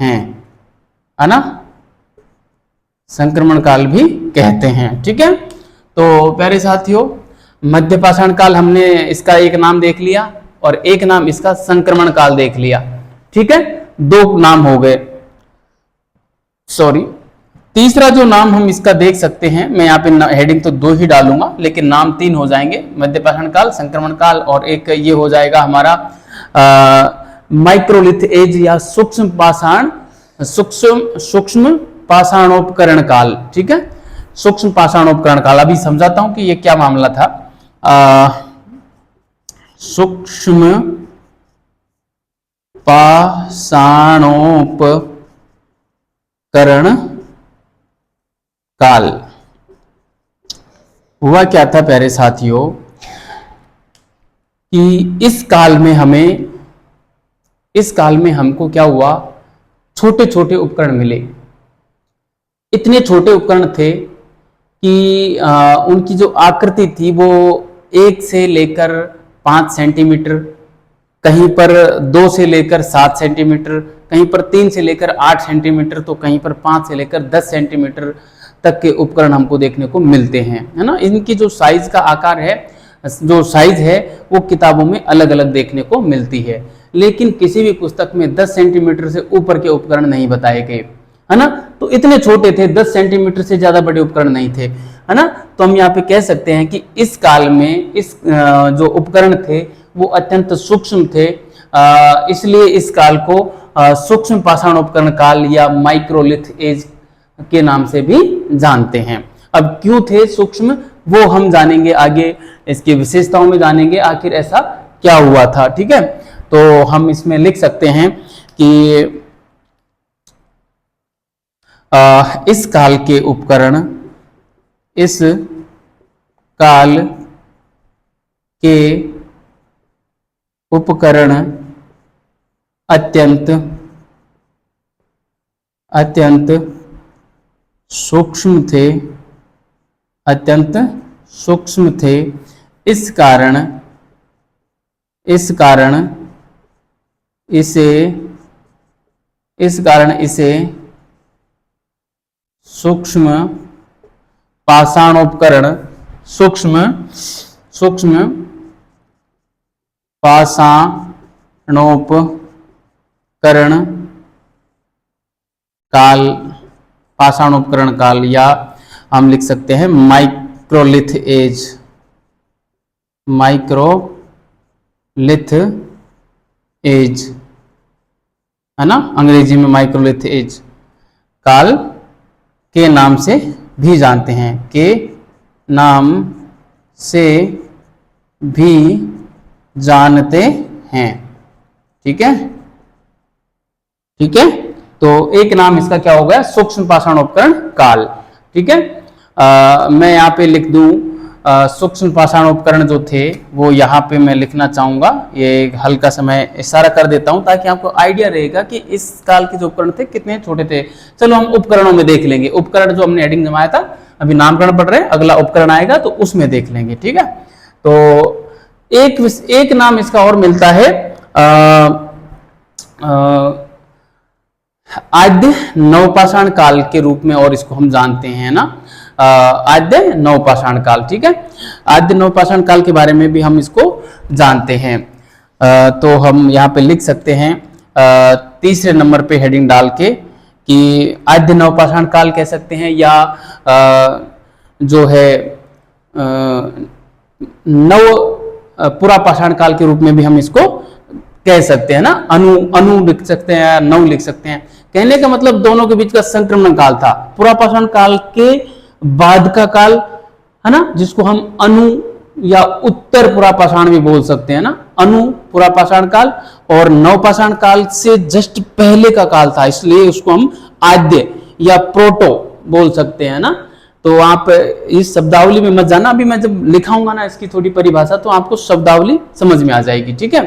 हैं, है ना, संक्रमण काल भी कहते हैं। ठीक है, तो प्यारे साथियों, मध्य पाषाण काल हमने इसका एक नाम देख लिया और एक नाम इसका संक्रमण काल देख लिया। ठीक है, दो नाम हो गए। सॉरी, तीसरा जो नाम हम इसका देख सकते हैं, मैं यहाँ पे हेडिंग तो दो ही डालूंगा लेकिन नाम तीन हो जाएंगे, मध्य पाषाण काल, संक्रमण काल, और एक ये हो जाएगा हमारा माइक्रोलिथ एज या सूक्ष्म पाषाणोपकरण काल। ठीक है, सूक्ष्म पाषाणोपकरण काल। अभी समझाता हूं कि ये क्या मामला था। सूक्ष्म पाषाणोपकरण काल हुआ क्या था प्यारे साथियों कि इस काल में हमको क्या हुआ, छोटे छोटे उपकरण मिले। इतने छोटे उपकरण थे कि उनकी जो आकृति थी वो 1 से लेकर 5 सेंटीमीटर, कहीं पर 2 से लेकर 7 सेंटीमीटर, कहीं पर 3 से लेकर 8 सेंटीमीटर, तो कहीं पर 5 से लेकर 10 सेंटीमीटर तक के उपकरण हमको देखने को मिलते हैं, है ना। इनकी जो साइज का आकार है, जो साइज है, वो किताबों में अलग अलग देखने को मिलती है, लेकिन किसी भी पुस्तक में 10 सेंटीमीटर से ऊपर के उपकरण नहीं बताए गए, है ना। तो इतने छोटे थे, 10 सेंटीमीटर से ज्यादा बड़े उपकरण नहीं थे, है ना। तो हम यहाँ पे कह सकते हैं कि इस काल में इस जो उपकरण थे वो अत्यंत सूक्ष्म थे, इसलिए इस काल को सूक्ष्म पाषाण उपकरण काल या माइक्रोलिथ एज के नाम से भी जानते हैं। अब क्यों थे सूक्ष्म, वो हम जानेंगे आगे, इसकी विशेषताओं में जानेंगे आखिर ऐसा क्या हुआ था। ठीक है, तो हम इसमें लिख सकते हैं कि इस काल के उपकरण, इस काल के उपकरण अत्यंत सूक्ष्म थे, अत्यंत सूक्ष्म थे। इस कारण इसे सूक्ष्म पाषाणोपकरण पाषाणोपकरण काल या हम लिख सकते हैं माइक्रोलिथ एज, है ना, अंग्रेजी में माइक्रोलिथ एज काल के नाम से भी जानते हैं, के नाम से भी जानते हैं। ठीक है, ठीक है, तो एक नाम इसका क्या हो गया, सूक्ष्म पाषाणोपकरण काल। ठीक है, मैं यहाँ पे लिख दूं सूक्ष्म पाषाणोपकरण जो थे वो यहाँ पे मैं लिखना चाहूंगा, ये हल्का सा मैं इशारा कर देता हूं ताकि आपको आइडिया रहेगा कि इस काल के जो उपकरण थे कितने छोटे थे। चलो हम उपकरणों में देख लेंगे, उपकरण जो हमने हेडिंग जमाया था, अभी नामकरण पढ़ रहे हैं, अगला उपकरण आएगा तो उसमें देख लेंगे। ठीक है, तो एक नाम इसका और मिलता है आद्य नवपाषाण काल के रूप में, और इसको हम जानते हैं ना, आद्य नवपाषाण काल। ठीक है, आद्य नवपाषाण काल के बारे में भी हम इसको जानते हैं। तो हम यहाँ पे लिख सकते हैं तीसरे नंबर पे हेडिंग डाल के कि आद्य नवपाषाण काल कह सकते हैं, या जो है नव पुरा पाषाण काल के रूप में भी हम इसको कह सकते हैं ना, अनु लिख सकते हैं, नव लिख सकते हैं। कहने का मतलब दोनों के बीच का संक्रमण काल था, पुरा पाषाण काल के बाद का काल, है ना, जिसको हम अनु या उत्तर पुरा पाषाण भी बोल सकते हैं ना, अनु पुरा पाषाण काल, और नवपाषाण काल से जस्ट पहले का काल था, इसलिए उसको हम आद्य या प्रोटो बोल सकते हैं ना। तो आप इस शब्दावली में मत जाना, अभी मैं जब लिखाऊंगा ना इसकी थोड़ी परिभाषा तो आपको शब्दावली समझ में आ जाएगी। ठीक है,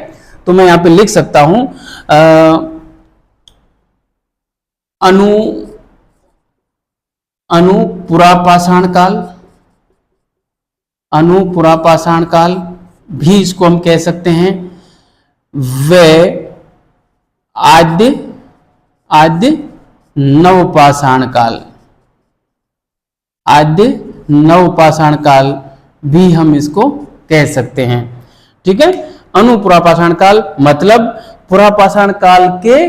तो मैं यहाँ पे लिख सकता हूं अनु पुरा पाषाण काल भी इसको हम कह सकते हैं। वे आद्य आद्य नवपाषाण काल, आद्य नवपाषाण काल भी हम इसको कह सकते हैं। ठीक है, अनुपुरापाषाण काल मतलब पुरापाषाण काल के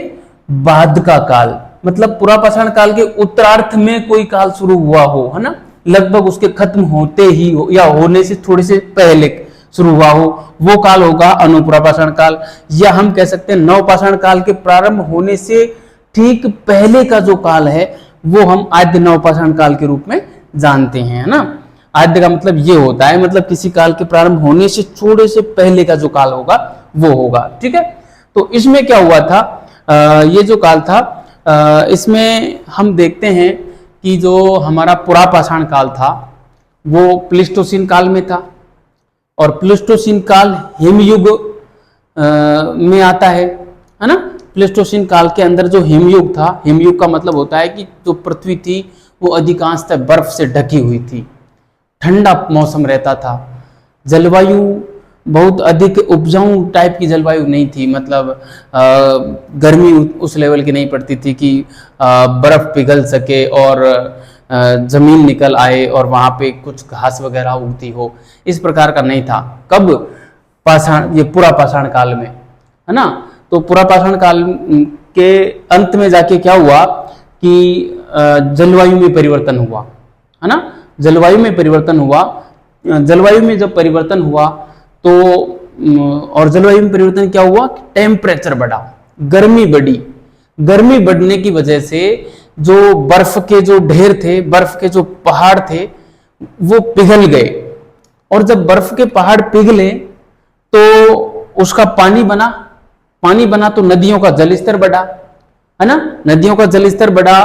बाद का काल, मतलब पुरापाषाण काल के उत्तरार्ध में कोई काल शुरू हुआ हो, है ना, लगभग उसके खत्म होते ही हो या होने से थोड़े से पहले शुरू हुआ हो, वो काल होगा अनुपुरापाषाण काल। या हम कह सकते हैं नवपाषाण काल के प्रारंभ होने से ठीक पहले का जो काल है वो हम आद्य नवपाषाण काल के रूप में जानते हैं, है ना। आद्य का मतलब ये होता है, मतलब किसी काल के प्रारंभ होने से थोड़े से पहले का जो काल होगा वो होगा। ठीक है, तो इसमें क्या हुआ था, ये जो काल था, इसमें हम देखते हैं कि जो हमारा पुरापाषाण काल था वो प्लीस्टोसीन काल में था, और प्लीस्टोसीन काल हिमयुग में आता है ना। प्लीस्टोसीन काल के अंदर जो हिमयुग था, हिमयुग का मतलब होता है कि जो पृथ्वी थी वो अधिकांशतः बर्फ से ढकी हुई थी, ठंडा मौसम रहता था, जलवायु बहुत अधिक उपजाऊ टाइप की जलवायु नहीं थी, मतलब गर्मी उस लेवल की नहीं पड़ती थी कि बर्फ पिघल सके और जमीन निकल आए और वहां पे कुछ घास वगैरह उगती हो, इस प्रकार का नहीं था। कब? पाषाण, ये पुरापाषाण काल में, है ना। तो पुरापाषाण काल के अंत में जाके क्या हुआ कि जलवायु में परिवर्तन हुआ, है ना। जलवायु में परिवर्तन हुआ, जलवायु में जब परिवर्तन हुआ तो और जलवायु में परिवर्तन क्या हुआ, टेम्परेचर बढ़ा, गर्मी बढ़ी। गर्मी बढ़ने की वजह से जो बर्फ के जो ढेर थे, बर्फ के जो पहाड़ थे वो पिघल गए, और जब बर्फ के पहाड़ पिघले तो उसका पानी बना, पानी बना तो नदियों का जलस्तर बढ़ा, है ना। नदियों का जलस्तर बढ़ा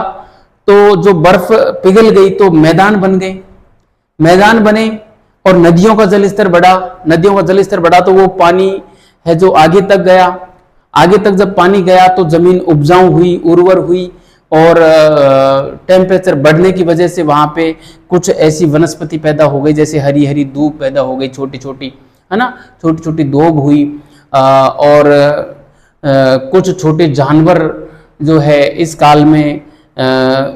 तो जो बर्फ पिघल गई तो मैदान बन गए, मैदान बने, और नदियों का जलस्तर बढ़ा, नदियों का जलस्तर बढ़ा तो वो पानी है जो आगे तक गया, आगे तक जब पानी गया तो जमीन उपजाऊ हुई, उर्वर हुई, और टेम्परेचर बढ़ने की वजह से वहां पे कुछ ऐसी वनस्पति पैदा हो गई, जैसे हरी हरी दूब पैदा हो गई, छोटी छोटी, है ना, छोटी छोटी दूब हुई, और कुछ छोटे जानवर जो है इस काल में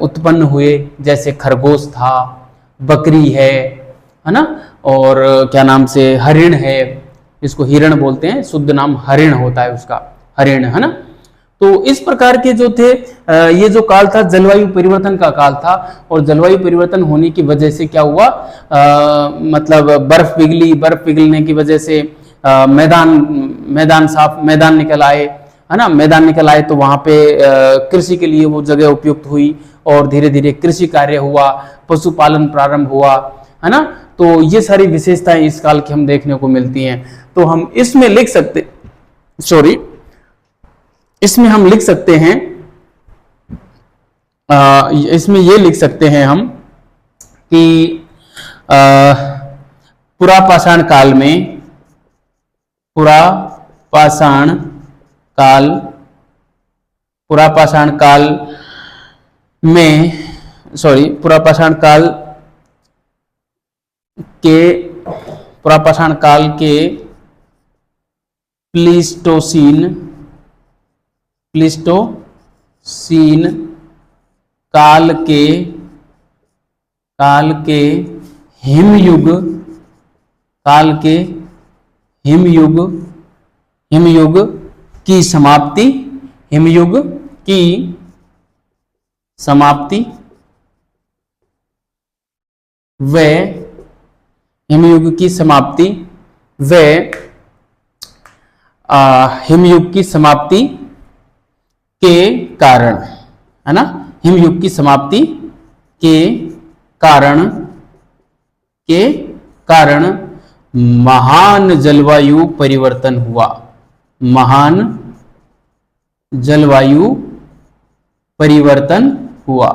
उत्पन्न हुए, जैसे खरगोश था, बकरी है ना, और क्या नाम से हरिण है, इसको हिरण बोलते हैं, शुद्ध नाम हरिण होता है उसका, हरिण, है ना। तो इस प्रकार के जो थे, ये जो काल था जलवायु परिवर्तन का काल था, और जलवायु परिवर्तन होने की वजह से क्या हुआ, मतलब बर्फ पिघली, बर्फ पिघलने की वजह से मैदान साफ, मैदान निकल आए, है ना, मैदान निकल आए तो वहां पे कृषि के लिए वो जगह उपयुक्त हुई, और धीरे धीरे कृषि कार्य हुआ, पशुपालन प्रारंभ हुआ, है ना। तो ये सारी विशेषताएं इस काल की हम देखने को मिलती हैं। तो हम इसमें लिख सकते, इसमें हम लिख सकते हैं, इसमें ये लिख सकते हैं हम कि पुरापाषाण काल में, पुरापाषाण काल में, पुरापाषाण काल के प्लीस्टोसीन काल के हिमयुग की समाप्ति, हिमयुग की समाप्ति व हिमयुग की समाप्ति के कारण, है ना, हिमयुग की समाप्ति के कारण महान जलवायु परिवर्तन हुआ, महान जलवायु परिवर्तन हुआ,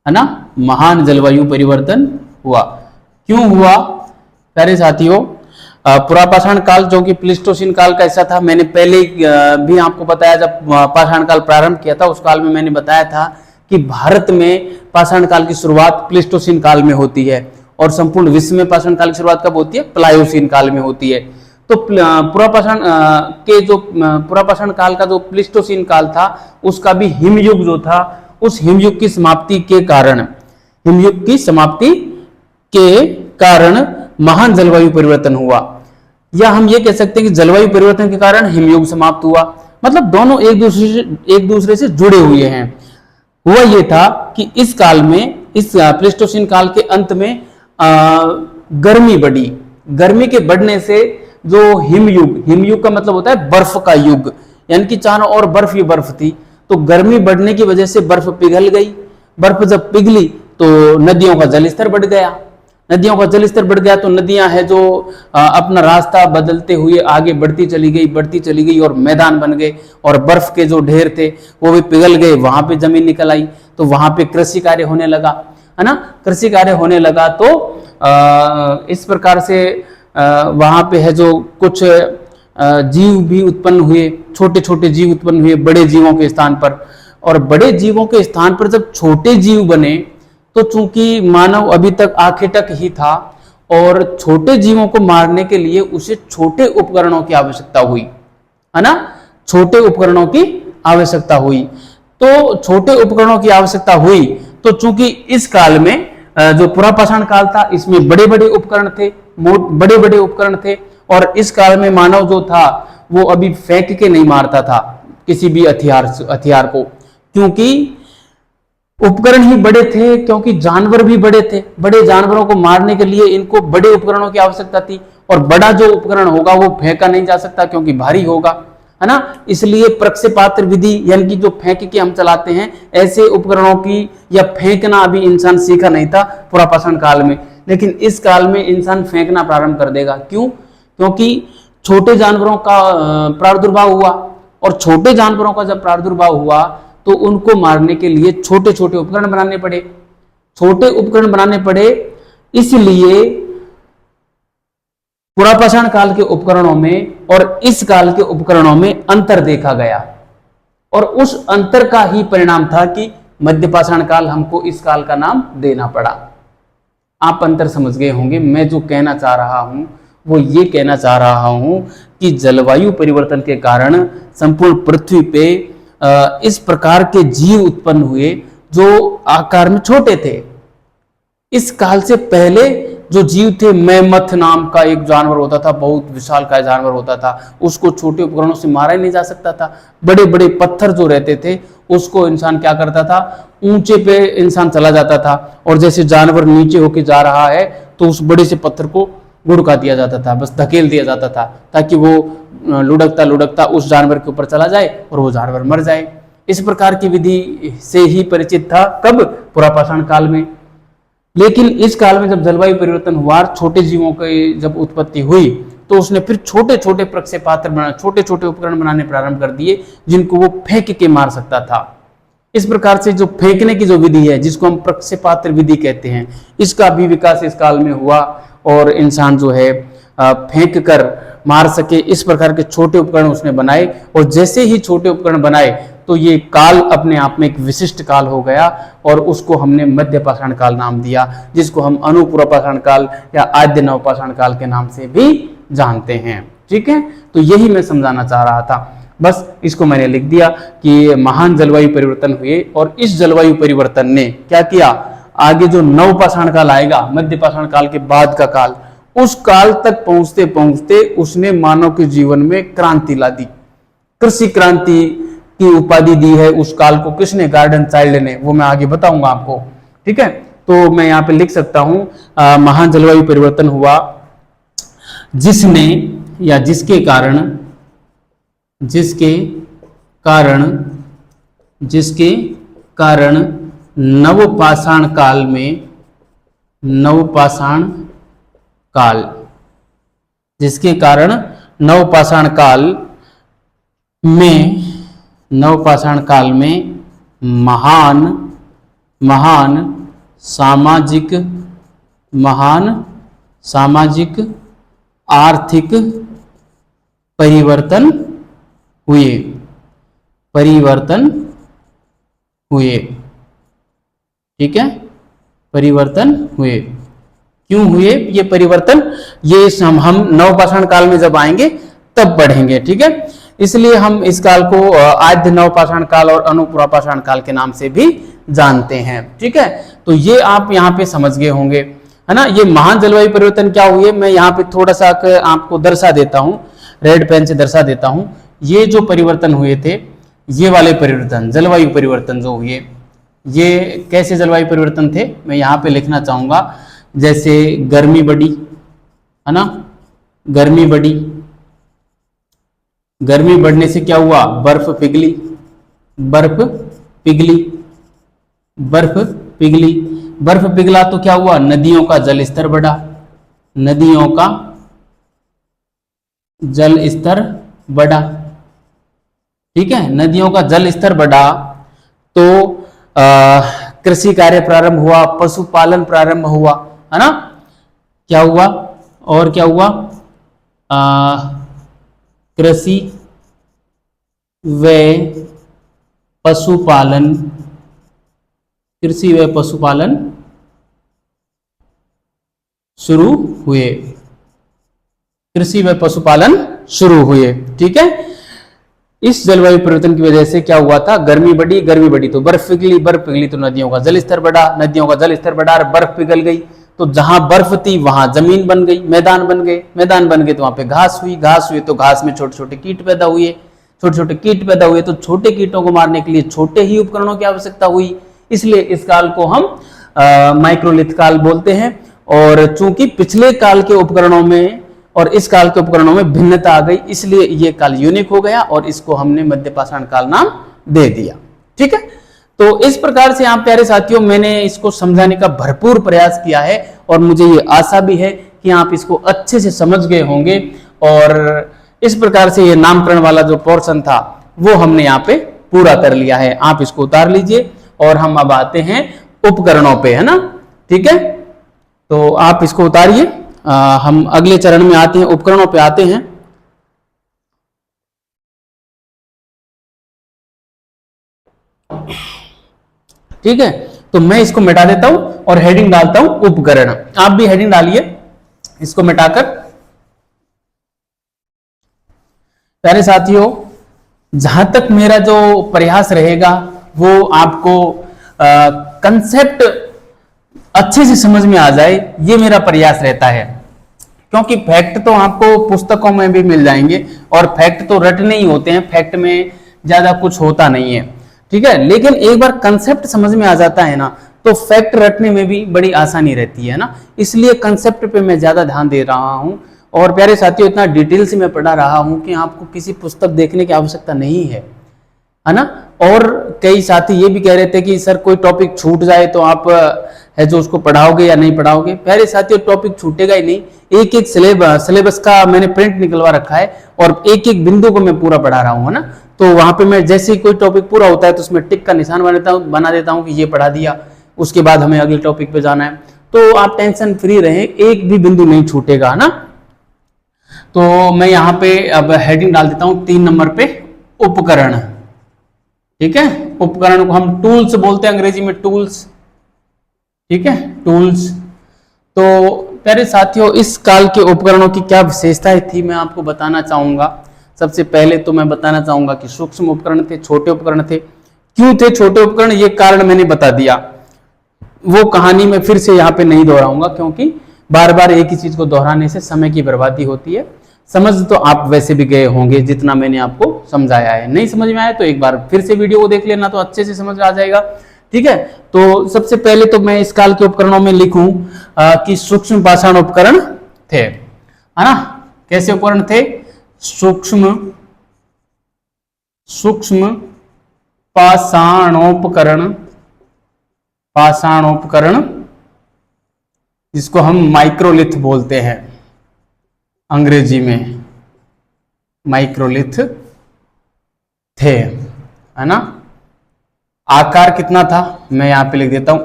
है ना, महान जलवायु परिवर्तन हुआ। क्यों हुआ प्यारे साथियों? पुरापाषाण काल जो कि प्लीस्टोसीन काल का हिस्सा था, मैंने पहले भी आपको बताया, जब पाषाण काल प्रारंभ किया था उस काल में मैंने बताया था कि भारत में पाषाण काल की शुरुआत प्लीस्टोसीन काल में होती है, और संपूर्ण विश्व में पाषाण काल की शुरुआत कब होती है? प्लायोसीन काल में होती है। तो पुरापाषाण के जो पुरापाषाण काल का जो प्लीस्टोसीन काल था उसका भी हिमयुग जो था, उस हिमयुग की समाप्ति के कारण, हिमयुग की समाप्ति के कारण महान जलवायु परिवर्तन हुआ, या हम ये कह सकते हैं कि जलवायु परिवर्तन के कारण हिमयुग समाप्त हुआ। मतलब दोनों एक दूसरे से जुड़े हुए हैं। हुआ ये था कि इस काल में, इस प्लीस्टोसीन काल के अंत में गर्मी बढ़ी। गर्मी के बढ़ने से जो हिमयुग, हिमयुग का मतलब होता है बर्फ का युग, यानी कि चारों ओर बर्फ ही बर्फ थी, तो गर्मी बढ़ने की वजह से बर्फ पिघल गई। बर्फ जब पिघली तो नदियों का जलस्तर बढ़ गया। नदियों का जलस्तर बढ़ गया तो नदियां है जो अपना रास्ता बदलते हुए आगे बढ़ती चली गई और मैदान बन गए, और बर्फ के जो ढेर थे वो भी पिघल गए, वहां पे जमीन निकल आई, तो वहां पे कृषि कार्य होने लगा, है ना। कृषि कार्य होने लगा तो इस प्रकार से वहां पे है जो कुछ जीव भी उत्पन्न हुए, छोटे छोटे जीव उत्पन्न हुए बड़े जीवों के स्थान पर। और बड़े जीवों के स्थान पर जब छोटे जीव बने तो चूंकि मानव अभी तक आखेटक ही था और छोटे जीवों को मारने के लिए उसे छोटे उपकरणों की आवश्यकता हुई, है ना। छोटे उपकरणों की आवश्यकता हुई, तो छोटे उपकरणों की आवश्यकता हुई तो चूंकि इस काल में जो पुरापाषाण काल था इसमें बड़े बड़े उपकरण थे, बड़े बड़े उपकरण थे, और इस काल में मानव जो था वो अभी फेंक के नहीं मारता था किसी भी हथियार को, क्योंकि उपकरण ही बड़े थे, क्योंकि जानवर भी बड़े थे। बड़े जानवरों को मारने के लिए इनको बड़े उपकरणों की आवश्यकता थी, और बड़ा जो उपकरण होगा वो फेंका नहीं जा सकता क्योंकि भारी होगा, है ना। इसलिए प्रक्षेपात्र विधि यानी कि जो फेंक के हम चलाते हैं, ऐसे उपकरणों की या फेंकना अभी इंसान सीखा नहीं था पुरापाषाण काल में। लेकिन इस काल में इंसान फेंकना प्रारंभ कर देगा। क्यों? क्योंकि छोटे जानवरों का प्रादुर्भाव हुआ, और छोटे जानवरों का जब प्रादुर्भाव हुआ तो उनको मारने के लिए छोटे छोटे उपकरण बनाने पड़े। छोटे उपकरण बनाने पड़े, इसलिए पुरापाषाण काल के उपकरणों में और इस काल के उपकरणों में अंतर देखा गया, और उस अंतर का ही परिणाम था कि मध्यपाषाण काल हमको इस काल का नाम देना पड़ा। आप अंतर समझ गए होंगे। मैं जो कहना चाह रहा हूं वो ये कहना चाह रहा हूं कि जलवायु परिवर्तन के कारण संपूर्ण पृथ्वी पे इस प्रकार के जीव उत्पन्न हुए जो आकार में छोटे थे। इस काल से पहले जो जीव थे, मैमथ नाम का एक जानवर होता था, बहुत विशालकाय जानवर होता था, उसको छोटे उपकरणों से मारा ही नहीं जा सकता था। बड़े बड़े पत्थर जो रहते थे उसको इंसान क्या करता था, ऊंचे पे इंसान चला जाता था, और जैसे जानवर नीचे होके जा रहा है तो उस बड़े से पत्थर को गुड़का दिया जाता था, बस धकेल दिया जाता था, ताकि वो लुढ़कता लुढ़कता उस जानवर के ऊपर चला जाए और वो जानवर मर जाए। इस प्रकार की विधि से ही परिचित था कब? पुरापाषाण काल में। लेकिन इस काल में जब जलवायु परिवर्तन हुआ, छोटे जीवों की जब उत्पत्ति हुई, तो उसने फिर छोटे छोटे प्रक्षेपात्र बना, छोटे छोटे उपकरण बनाने प्रारंभ कर दिए जिनको वो फेंक के मार सकता था। इस प्रकार से जो फेंकने की जो विधि है, जिसको हम प्रक्षेपात्र विधि कहते हैं, इसका भी विकास इस काल में हुआ, और इंसान जो है फेंक कर मार सके इस प्रकार के छोटे उपकरण उसने बनाए। और जैसे ही छोटे उपकरण बनाए तो ये काल अपने आप में एक विशिष्ट काल हो गया, और उसको हमने मध्यपाषाण काल नाम दिया, जिसको हम अनुपुरापाषाण काल या आद्य नवपाषाण काल के नाम से भी जानते हैं। ठीक है, तो यही मैं समझाना चाह रहा था, बस इसको मैंने लिख दिया कि महान जलवायु परिवर्तन हुए, और इस जलवायु परिवर्तन ने क्या किया, आगे जो नवपाषाण काल आएगा, मध्यपाषाण काल के बाद का काल, उस काल तक पहुंचते पहुंचते उसने मानव के जीवन में क्रांति ला दी। कृषि क्रांति की उपाधि दी है उस काल को किसने? गार्डन चाइल्ड ने। वो मैं आगे बताऊंगा आपको। ठीक है, तो मैं यहाँ पे लिख सकता हूं महान जलवायु परिवर्तन हुआ जिसने या जिसके कारण नवपाषाण काल में जिसके कारण नवपाषाण काल में महान सामाजिक आर्थिक परिवर्तन हुए। ठीक है, परिवर्तन हुए। क्यों हुए ये परिवर्तन, ये हम नवपाषाण काल में जब आएंगे तब पढ़ेंगे। ठीक है, इसलिए हम इस काल को आद्य नवपाषाण काल और अनुपुरापाषाण काल के नाम से भी जानते हैं। ठीक है, तो ये आप यहाँ पे समझ गए होंगे, है ना। ये महान जलवायु परिवर्तन क्या हुए, मैं यहाँ पे थोड़ा सा आपको दर्शा देता हूँ, रेड पेन से दर्शा देता हूँ। ये जो परिवर्तन हुए थे, ये वाले परिवर्तन, जलवायु परिवर्तन जो हुए, ये कैसे जलवायु परिवर्तन थे, मैं यहाँ पे लिखना चाहूंगा। जैसे गर्मी बढ़ी, है ना, गर्मी बढ़ी, गर्मी बढ़ने से क्या हुआ, बर्फ पिघली, बर्फ पिघली, बर्फ पिघली, बर्फ पिघला तो क्या हुआ, नदियों का जल स्तर बढ़ा, नदियों का जल स्तर बढ़ा। ठीक है, नदियों का जल स्तर बढ़ा तो कृषि कार्य प्रारंभ हुआ, पशुपालन प्रारंभ हुआ, है ना। क्या हुआ, और क्या हुआ, कृषि व पशुपालन, कृषि व पशुपालन शुरू हुए, कृषि व पशुपालन शुरू हुए। ठीक है, इस जलवायु परिवर्तन की वजह से क्या हुआ था, गर्मी बढ़ी, गर्मी बढ़ी तो बर्फ पिघली, बर्फ पिघली तो नदियों का जल स्तर बढ़ा, नदियों का जल स्तर बढ़ा और बर्फ पिघल गई, तो जहां बर्फ थी वहां जमीन बन गई, मैदान बन गए, मैदान बन गए तो वहां पे घास हुई, घास हुई तो घास में छोटे छोटे कीट पैदा हुए, छोटे छोटे कीट पैदा हुए तो छोटे कीटों को मारने के लिए छोटे ही उपकरणों की आवश्यकता हुई, इसलिए इस काल को हम माइक्रोलिथ काल बोलते हैं। और चूंकि पिछले काल के उपकरणों में और इस काल के उपकरणों में भिन्नता आ गई, इसलिए ये काल यूनिक हो गया और इसको हमने मध्यपाषाण काल नाम दे दिया। ठीक है, तो इस प्रकार से आप प्यारे साथियों, मैंने इसको समझाने का भरपूर प्रयास किया है और मुझे ये आशा भी है कि आप इसको अच्छे से समझ गए होंगे। और इस प्रकार से ये नामकरण वाला जो पोर्शन था वो हमने यहाँ पे पूरा कर लिया है। आप इसको उतार लीजिए और हम अब आते हैं उपकरणों पे, है ना। ठीक है, तो आप इसको उतारिए, हम अगले चरण में आते हैं, उपकरणों पे आते हैं। ठीक है, तो मैं इसको मिटा देता हूं और हेडिंग डालता हूं उपकरण। आप भी हेडिंग डालिए इसको मिटाकर। प्यारे साथियों, जहां तक मेरा जो प्रयास रहेगा वो आपको कंसेप्ट अच्छे से समझ में आ जाए, ये मेरा प्रयास रहता है। क्योंकि फैक्ट तो आपको पुस्तकों में भी मिल जाएंगे और फैक्ट तो रटने ही होते हैं, फैक्ट में ज्यादा कुछ होता नहीं है। ठीक है, लेकिन एक बार कंसेप्ट समझ में आ जाता है ना, तो फैक्ट रटने में भी बड़ी आसानी रहती है ना। इसलिए कंसेप्ट पे मैं ज्यादा ध्यान दे रहा हूं। और प्यारे साथियों, इतना डिटेल से मैं पढ़ा रहा हूं कि आपको किसी पुस्तक देखने की आवश्यकता नहीं है, है ना। और कई साथी ये भी कह रहे थे कि सर कोई टॉपिक छूट जाए तो आप है जो उसको पढ़ाओगे या नहीं पढ़ाओगे। प्यारे साथियों, टॉपिक छूटेगा ही नहीं, एक एक सिलेबस का मैंने प्रिंट निकलवा रखा है और एक एक बिंदु को मैं पूरा पढ़ा रहा हूँ, है ना। तो वहां पे मैं जैसे ही कोई टॉपिक पूरा होता है तो उसमें टिक का निशान बना देता हूँ कि ये पढ़ा दिया, उसके बाद हमें अगले टॉपिक पे जाना है। तो आप टेंशन फ्री रहें, एक भी बिंदु नहीं छूटेगा, है ना। तो मैं यहाँ पे अब हेडिंग डाल देता हूँ 3 नंबर पे, उपकरण। ठीक है, उपकरण को हम टूल्स बोलते हैं, अंग्रेजी में टूल्स। ठीक है, टूल्स। तो प्यारे साथियों, इस काल के उपकरणों की क्या विशेषताएं थी मैं आपको बताना चाहूंगा। सबसे पहले तो मैं बताना चाहूंगा कि सूक्ष्म उपकरण थे, छोटे उपकरण थे। क्यों थे छोटे उपकरण, ये कारण मैंने बता दिया, वो कहानी मैं फिर से यहाँ पे नहीं दोहराऊंगा, क्योंकि बार बार एक ही चीज को दोहराने से समय की बर्बादी होती है। समझ तो आप वैसे भी गए होंगे जितना मैंने आपको समझाया है। नहीं समझ में आया तो एक बार फिर से वीडियो को देख लेना, तो अच्छे से समझ आ जाएगा। ठीक है, तो सबसे पहले तो मैं इस काल के उपकरणों में लिखूं कि सूक्ष्म पाषाण उपकरण थे, है ना। कैसे उपकरण थे, सूक्ष्म पाषाणोपकरण, पाषाणोपकरण जिसको हम माइक्रोलिथ बोलते हैं अंग्रेजी में, माइक्रोलिथ थे, है ना। आकार कितना था, मैं यहां पे लिख देता हूं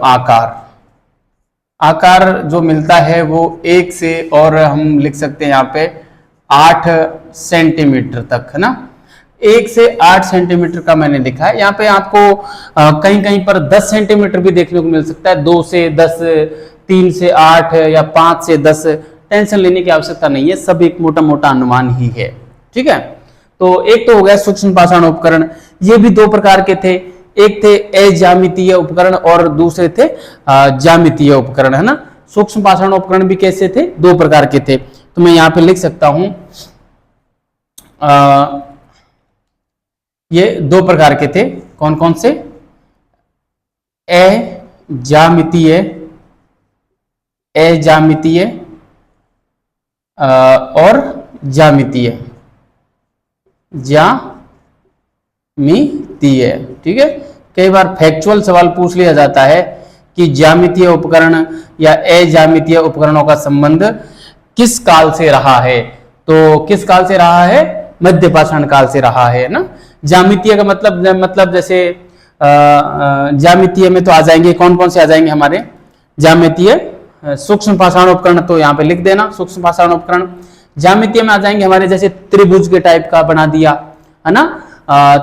आकार जो मिलता है वो 1 से, और हम लिख सकते हैं यहाँ पे 8 सेंटीमीटर तक, है ना। 1 से 8 सेंटीमीटर का मैंने लिखा है। यहाँ पे आपको कहीं कहीं पर 10 सेंटीमीटर भी देखने को मिल सकता है, 2 से 10, 3 से 8 या 5 से 10, टेंशन लेने की आवश्यकता नहीं है, सब एक मोटा मोटा अनुमान ही है। ठीक है, तो एक तो हो गया सूक्ष्म पाषाण उपकरण। ये भी दो प्रकार के थे, एक थे अज्यामितीय उपकरण और दूसरे थे ज्यामितीय उपकरण, है ना। सूक्ष्म पाषाण उपकरण भी कैसे थे, दो प्रकार के थे। तो मैं यहां पे लिख सकता हूं ये दो प्रकार के थे, कौन कौन से, अज्यामितीय और ज्यामितीय। ठीक है, कई बार फैक्चुअल सवाल पूछ लिया जाता है कि ज्यामितीय उपकरण या अज्यामितीय उपकरणों का संबंध किस काल से रहा है, तो किस काल से रहा है, मध्य पाषाण काल से रहा है ना। ज्यामितीय का मतलब जैसे ज्यामितीय में तो आ जाएंगे, कौन कौन से आ जाएंगे हमारे ज्यामितीय, सूक्ष्म पाषाण उपकरण तो यहाँ पे लिख देना, सूक्ष्म पाषाण उपकरण। ज्यामितीय में आ जाएंगे हमारे जैसे त्रिभुज के टाइप का बना दिया, है ना,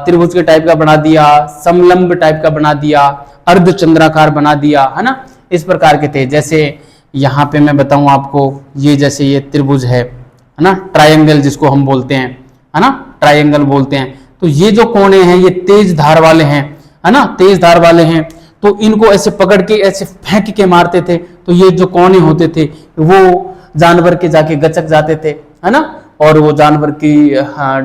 त्रिभुज के टाइप का बना दिया, समलंब टाइप का बना दिया, अर्धचंद्राकार बना दिया, है ना, इस प्रकार के थे। जैसे यहाँ पे मैं बताऊं आपको, ये जैसे ये त्रिभुज है ना, ट्रायंगल जिसको हम बोलते हैं, है ना, ट्रायंगल बोलते हैं। तो ये जो कोने हैं ये तेज धार वाले हैं, है ना, तेज धार वाले हैं, तो इनको ऐसे पकड़ के ऐसे फेंक के मारते थे, तो ये जो कोने होते थे वो जानवर के जाके गचक जाते थे, है ना, और वो जानवर की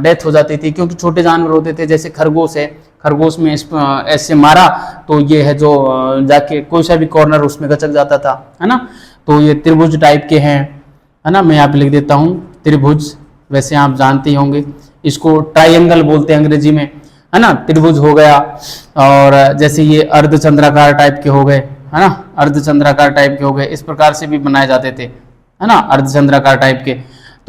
डेथ हो जाती थी, क्योंकि छोटे जानवर होते थे, जैसे खरगोश है, खरगोश में ऐसे मारा तो ये है जो जाके कोई सा भी कॉर्नर उसमें गचक जाता था, है ना। तो ये त्रिभुज टाइप के हैं, है ना, मैं यहाँ पे लिख देता हूँ त्रिभुज, वैसे आप जानते ही होंगे, इसको ट्रायंगल बोलते हैं अंग्रेजी में, है ना, त्रिभुज हो गया। और जैसे ये अर्धचंद्राकार टाइप के हो गए, है ना, अर्धचंद्राकार टाइप के हो गए, इस प्रकार से भी बनाए जाते थे, है ना, अर्धचंद्राकार टाइप के।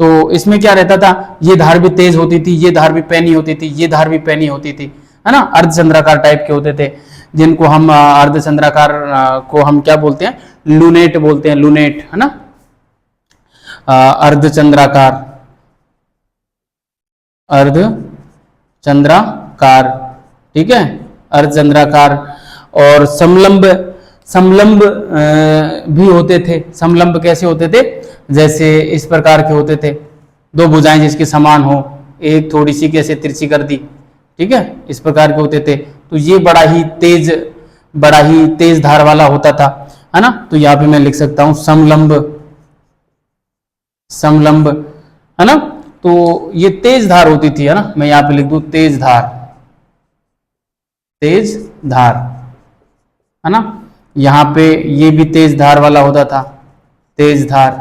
तो इसमें क्या रहता था, ये धार भी तेज होती थी, ये धार भी पैनी होती थी, ये धार भी पैनी होती थी, है ना, अर्धचंद्राकार टाइप के होते थे, जिनको हम अर्धचंद्राकार को हम क्या बोलते हैं, लूनेट बोलते हैं, लूनेट, है ना, अर्धचंद्राकार, अर्धचंद्राकार, ठीक है, अर्धचंद्राकार। और समलंब, समलंब भी होते थे। समलंब कैसे होते थे, जैसे इस प्रकार के होते थे, दो भुजाएं जिसके समान हो, एक थोड़ी सी कैसे तिरछी कर दी, ठीक है, इस प्रकार के होते थे। तो ये बड़ा ही तेज धार वाला होता था, है ना। तो यहाँ पे मैं लिख सकता हूं समलंब, समलंब, है ना। तो ये तेज धार होती थी, है ना, मैं यहाँ पे लिख दूं तेज धार, तेज धार, है ना। यहाँ पे ये भी तेज धार वाला होता था, तेज धार,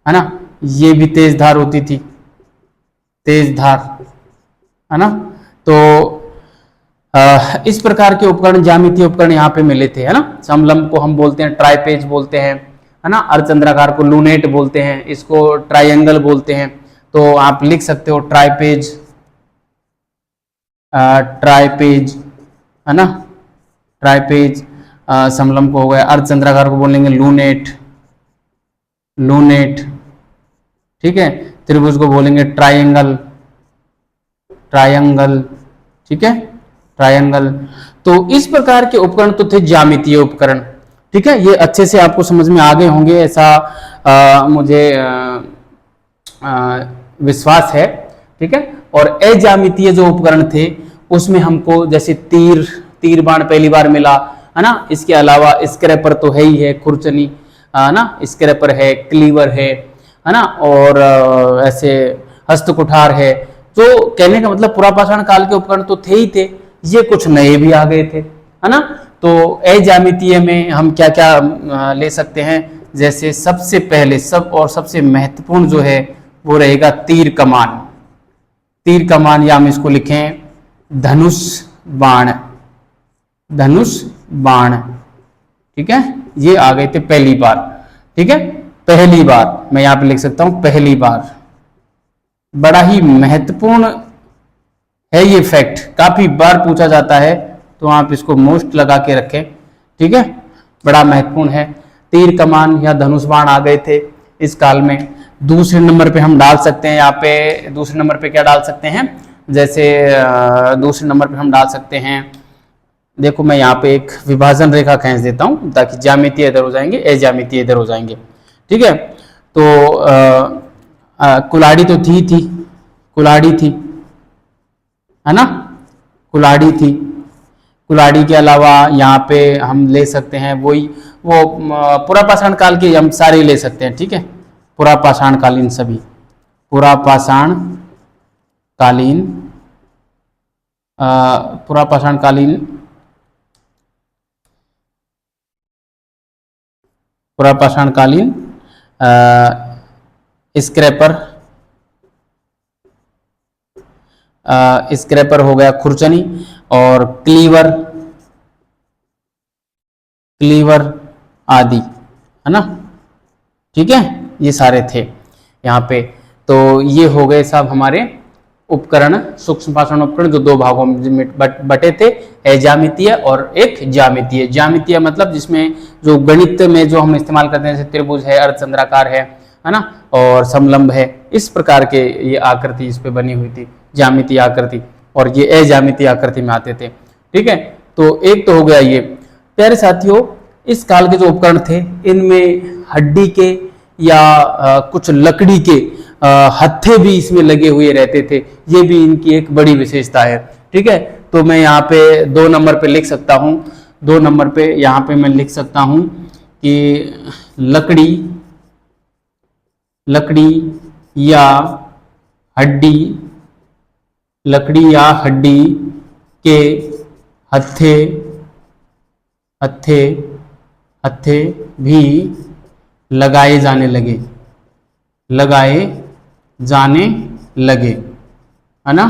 है ना, ये भी तेज धार होती थी, तेज धार, है ना। तो इस प्रकार के उपकरण, ज्यामितीय उपकरण यहाँ पे मिले थे, है ना। समलंब को हम बोलते हैं ट्राइपेज बोलते हैं, है ना, अर्धचंद्राकार को लूनेट बोलते हैं, इसको ट्रायंगल बोलते हैं। तो आप लिख सकते हो ट्राइपेज, ट्राइपेज, है ना, ट्राइपेज समलंब को हो गया, अर्धचंद्राकार को बोलेंगे लूनेट, लूनेट, ठीक है, त्रिभुज को बोलेंगे ट्रायंगल, ट्रायंगल, ठीक है, ट्रायंगल। तो इस प्रकार के उपकरण तो थे ज्यामितीय उपकरण, ठीक है, ये अच्छे से आपको समझ में आ गए होंगे, ऐसा मुझे विश्वास है, ठीक है। और अज्यामितीय जो उपकरण थे उसमें हमको जैसे तीर बाण पहली बार मिला, है ना, इसके अलावा स्क्रैपर तो है ही है, खुरचनी, है ना, स्क्रैपर है, क्लीवर है ना, और ऐसे हस्तकुठार है। जो कहने का मतलब पुरापाषाण काल के उपकरण तो थे ही थे, ये कुछ नए भी आ गए थे, है ना। तो अज्यामितीय में हम क्या क्या ले सकते हैं, जैसे सबसे पहले सबसे महत्वपूर्ण जो है वो रहेगा तीर कमान, तीर कमान, या हम इसको लिखें धनुष बाण, धनुष बाण, ठीक है, ये आ गए थे पहली बार, ठीक है, पहली बार मैं यहां पे लिख सकता हूं पहली बार। बड़ा ही महत्वपूर्ण है ये फैक्ट, काफी बार पूछा जाता है, तो आप इसको मोस्ट लगा के रखें, ठीक है, बड़ा महत्वपूर्ण है। तीर कमान या धनुष बाण आ गए थे इस काल में। दूसरे नंबर पे हम डाल सकते हैं, यहाँ पे दूसरे नंबर पे क्या डाल सकते हैं, जैसे दूसरे नंबर पे हम डाल सकते हैं देखो मैं यहाँ पे एक विभाजन रेखा खींच देता हूँ ताकि ज्यामितीय इधर हो जाएंगे, अज्यामितीय इधर हो जाएंगे। ठीक है, तो कुल्हाड़ी तो थी, कुल्हाड़ी थी, है ना, कुल्हाड़ी थी। कुल्हाड़ी के अलावा यहाँ पे हम ले सकते हैं वही वो पुरापाषाण काल के हम सारे ले सकते हैं। ठीक है, पुरापाषाण कालीन सभी, पुरापाषाण कालीन, पुरापाषाण कालीन, पुरापाषाण कालीन स्क्रैपर, स्क्रैपर हो गया, खुरचनी और क्लीवर, क्लीवर आदि, है ना। ठीक है, ये सारे थे यहाँ पे। तो ये हो गए सब हमारे उपकरण, सूक्ष्म पाषाण उपकरण जो दो भागों में बटे थे, अज्यामितीय और एक ज्यामितीय। ज्यामितीय मतलब जिसमें जो गणित में जो हम इस्तेमाल करते हैं, जैसे त्रिभुज है, अर्धचंद्राकार है ना, और समलंब है, इस प्रकार के ये आकृति इस पे बनी हुई थी, ज्यामितीय आकृति, और ये अज्यामितीय आकृति में आते थे। ठीक है, तो एक तो हो गया ये। प्यारे साथियों, इस काल के जो उपकरण थे इनमें हड्डी के या कुछ लकड़ी के हत्थे भी इसमें लगे हुए रहते थे, ये भी इनकी एक बड़ी विशेषता है। ठीक है, तो मैं यहाँ पे 2 नंबर पे लिख सकता हूँ, 2 नंबर पे यहाँ पे मैं लिख सकता हूँ कि लकड़ी, लकड़ी या हड्डी, लकड़ी या हड्डी के हत्थे, हत्थे, हत्थे भी लगाए जाने लगे, लगाए जाने लगे, है ना।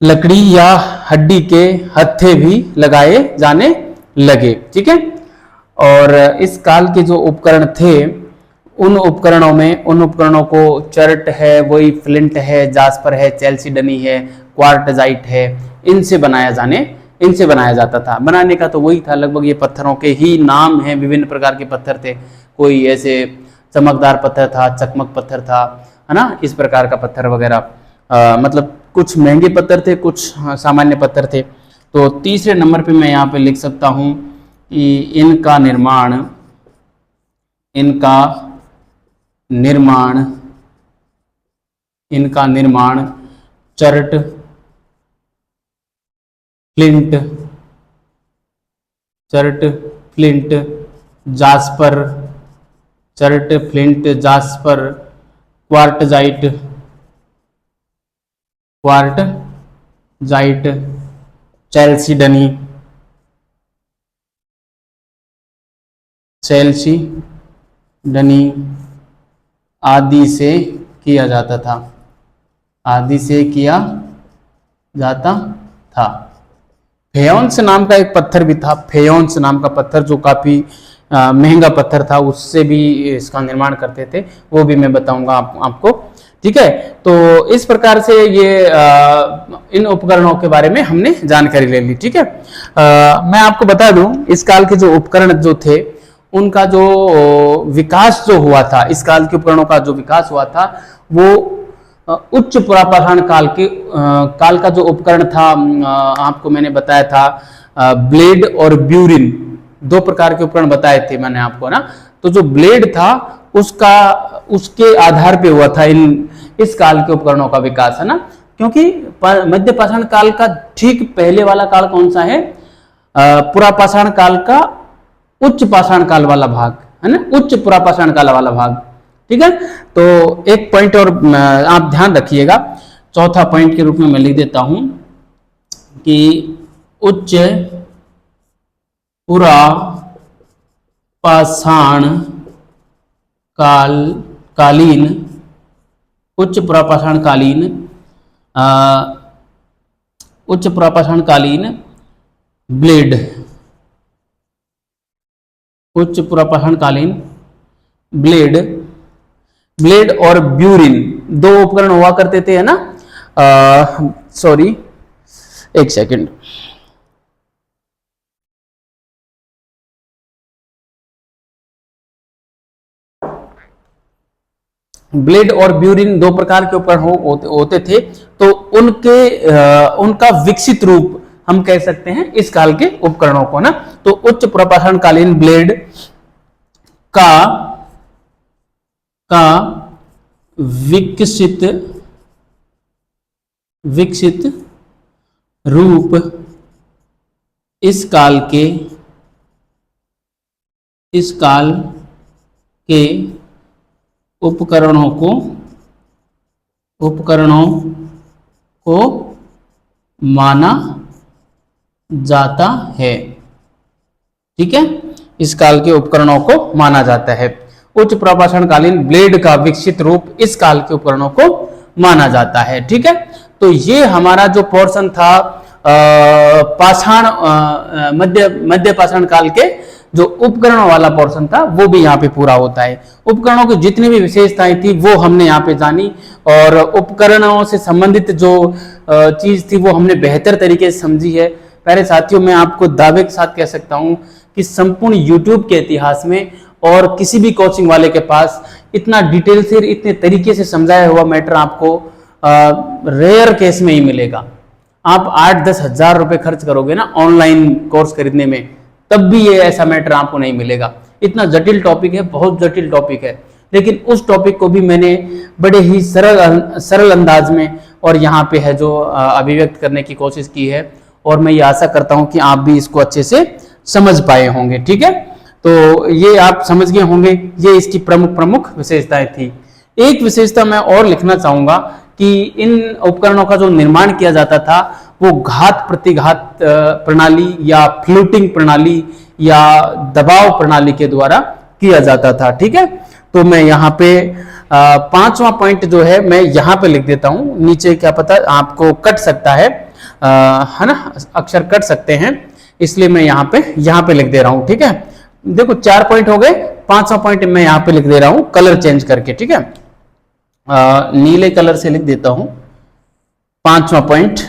लकड़ी या हड्डी के हत्थे भी लगाए जाने लगे। ठीक है, और इस काल के जो उपकरण थे उन उपकरणों में, उन उपकरणों को चर्ट है, वही फ्लिंट है, जास्पर है, चैल्सीडनी है, क्वार्टजाइट है, इनसे बनाया जाता था। बनाने का तो वही था, लगभग ये पत्थरों के ही नाम हैं, विभिन्न प्रकार के पत्थर थे, कोई ऐसे चमकदार पत्थर था, चकमक पत्थर था, है ना, इस प्रकार का पत्थर वगैरह, मतलब कुछ महंगे पत्थर थे, कुछ सामान्य पत्थर थे। तो तीसरे नंबर पे मैं यहाँ पे लिख सकता हूँ कि इनका निर्माण, इनका निर्माण, इनका निर्माण chert, flint, chert, flint, jasper, chert, flint, jasper, quartzite, quartzite, chalcedony, chalcedony आदि से किया जाता था, आदि से किया जाता था। फेयोन्स नाम का एक पत्थर भी था, फेयोन्स नाम का पत्थर जो काफी महंगा पत्थर था, उससे भी इसका निर्माण करते थे, वो भी मैं बताऊंगा आपको। ठीक है, तो इस प्रकार से ये इन उपकरणों के बारे में हमने जानकारी ले ली। ठीक है, मैं आपको बता दूं इस काल के जो उपकरण जो थे उनका जो विकास जो हुआ था, इस काल के उपकरणों का जो विकास हुआ था वो उच्च पुरापाषाण काल का जो उपकरण था, आपको मैंने बताया था ब्लेड और ब्यूरिन, 2 प्रकार के उपकरण बताए थे मैंने आपको ना। तो जो ब्लेड था उसके आधार पे हुआ था इस काल के उपकरणों का विकास, है ना, क्योंकि मध्य पाषाण काल का ठीक पहले वाला काल कौन सा है, पुरापाषाण काल का उच्च पाषाण काल वाला भाग, है ना, उच्च पुरापाषाण काल वाला भाग। ठीक है, तो एक पॉइंट और आप ध्यान रखिएगा, चौथा पॉइंट के रूप में मैं लिख देता हूं कि उच्च पुरापाषाण कालीन, उच्च पुरापाषाण कालीन, उच्च पुरापाषाण कालीन ब्लेड, उच्च पुरापाषाण कालीन ब्लेड, ब्लेड और ब्यूरिन 2 उपकरण हुआ करते थे, है ना। सॉरी, एक सेकंड, ब्लेड और ब्यूरिन 2 प्रकार के उपकरण होते थे। तो उनका विकसित रूप हम कह सकते हैं इस काल के उपकरणों को ना। तो उच्च प्रपाषणकालीन ब्लेड का विकसित रूप इस काल के उपकरणों को माना जाता है। ठीक है, इस काल के उपकरणों को माना जाता है। उच्च प्रपाषणकालीन ब्लेड का विकसित रूप इस काल के उपकरणों को माना जाता है। ठीक है, तो ये हमारा जो पोर्शन था पाषाण मध्य पाषाण काल के जो उपकरणों वाला पोर्शन था वो भी यहाँ पे पूरा होता है। उपकरणों की जितनी भी विशेषताएं थी वो हमने यहाँ पे जानी, और उपकरणों से संबंधित जो चीज थी वो हमने बेहतर तरीके से समझी है। प्यारे साथियों, मैं आपको दावे के साथ कह सकता हूँ कि संपूर्ण यूट्यूब के इतिहास में और किसी भी कोचिंग वाले के पास इतना डिटेल से, इतने तरीके से समझाया हुआ मैटर आपको रेयर केस में ही मिलेगा। आप 8-10 हजार रुपए खर्च करोगे ना ऑनलाइन कोर्स खरीदने में, तब भी ये ऐसा मैटर आपको नहीं मिलेगा। इतना जटिल टॉपिक है, बहुत जटिल टॉपिक है, लेकिन उस टॉपिक को भी मैंने बड़े ही सरल अंदाज में और यहाँ पे है जो अभिव्यक्त करने की कोशिश की है, और मैं ये आशा करता हूँ कि आप भी इसको अच्छे से समझ पाए होंगे। ठीक है, तो ये आप समझ गए होंगे, ये इसकी प्रमुख विशेषताएं थी। एक विशेषता मैं और लिखना चाहूंगा कि इन उपकरणों का जो निर्माण किया जाता था वो घात प्रतिघात प्रणाली या फ्लूटिंग प्रणाली या दबाव प्रणाली के द्वारा किया जाता था। ठीक है, तो मैं यहाँ पे 5वां पॉइंट जो है मैं यहाँ पे लिख देता हूँ, नीचे क्या पता आपको कट सकता है ना, अक्षर कट सकते हैं, इसलिए मैं यहाँ पे लिख दे रहा हूँ। ठीक है, देखो 4 पॉइंट हो गए, 5वां पॉइंट मैं यहाँ पे लिख दे रहा हूँ कलर चेंज करके। ठीक है, नीले कलर से लिख देता हूं। 5वां पॉइंट,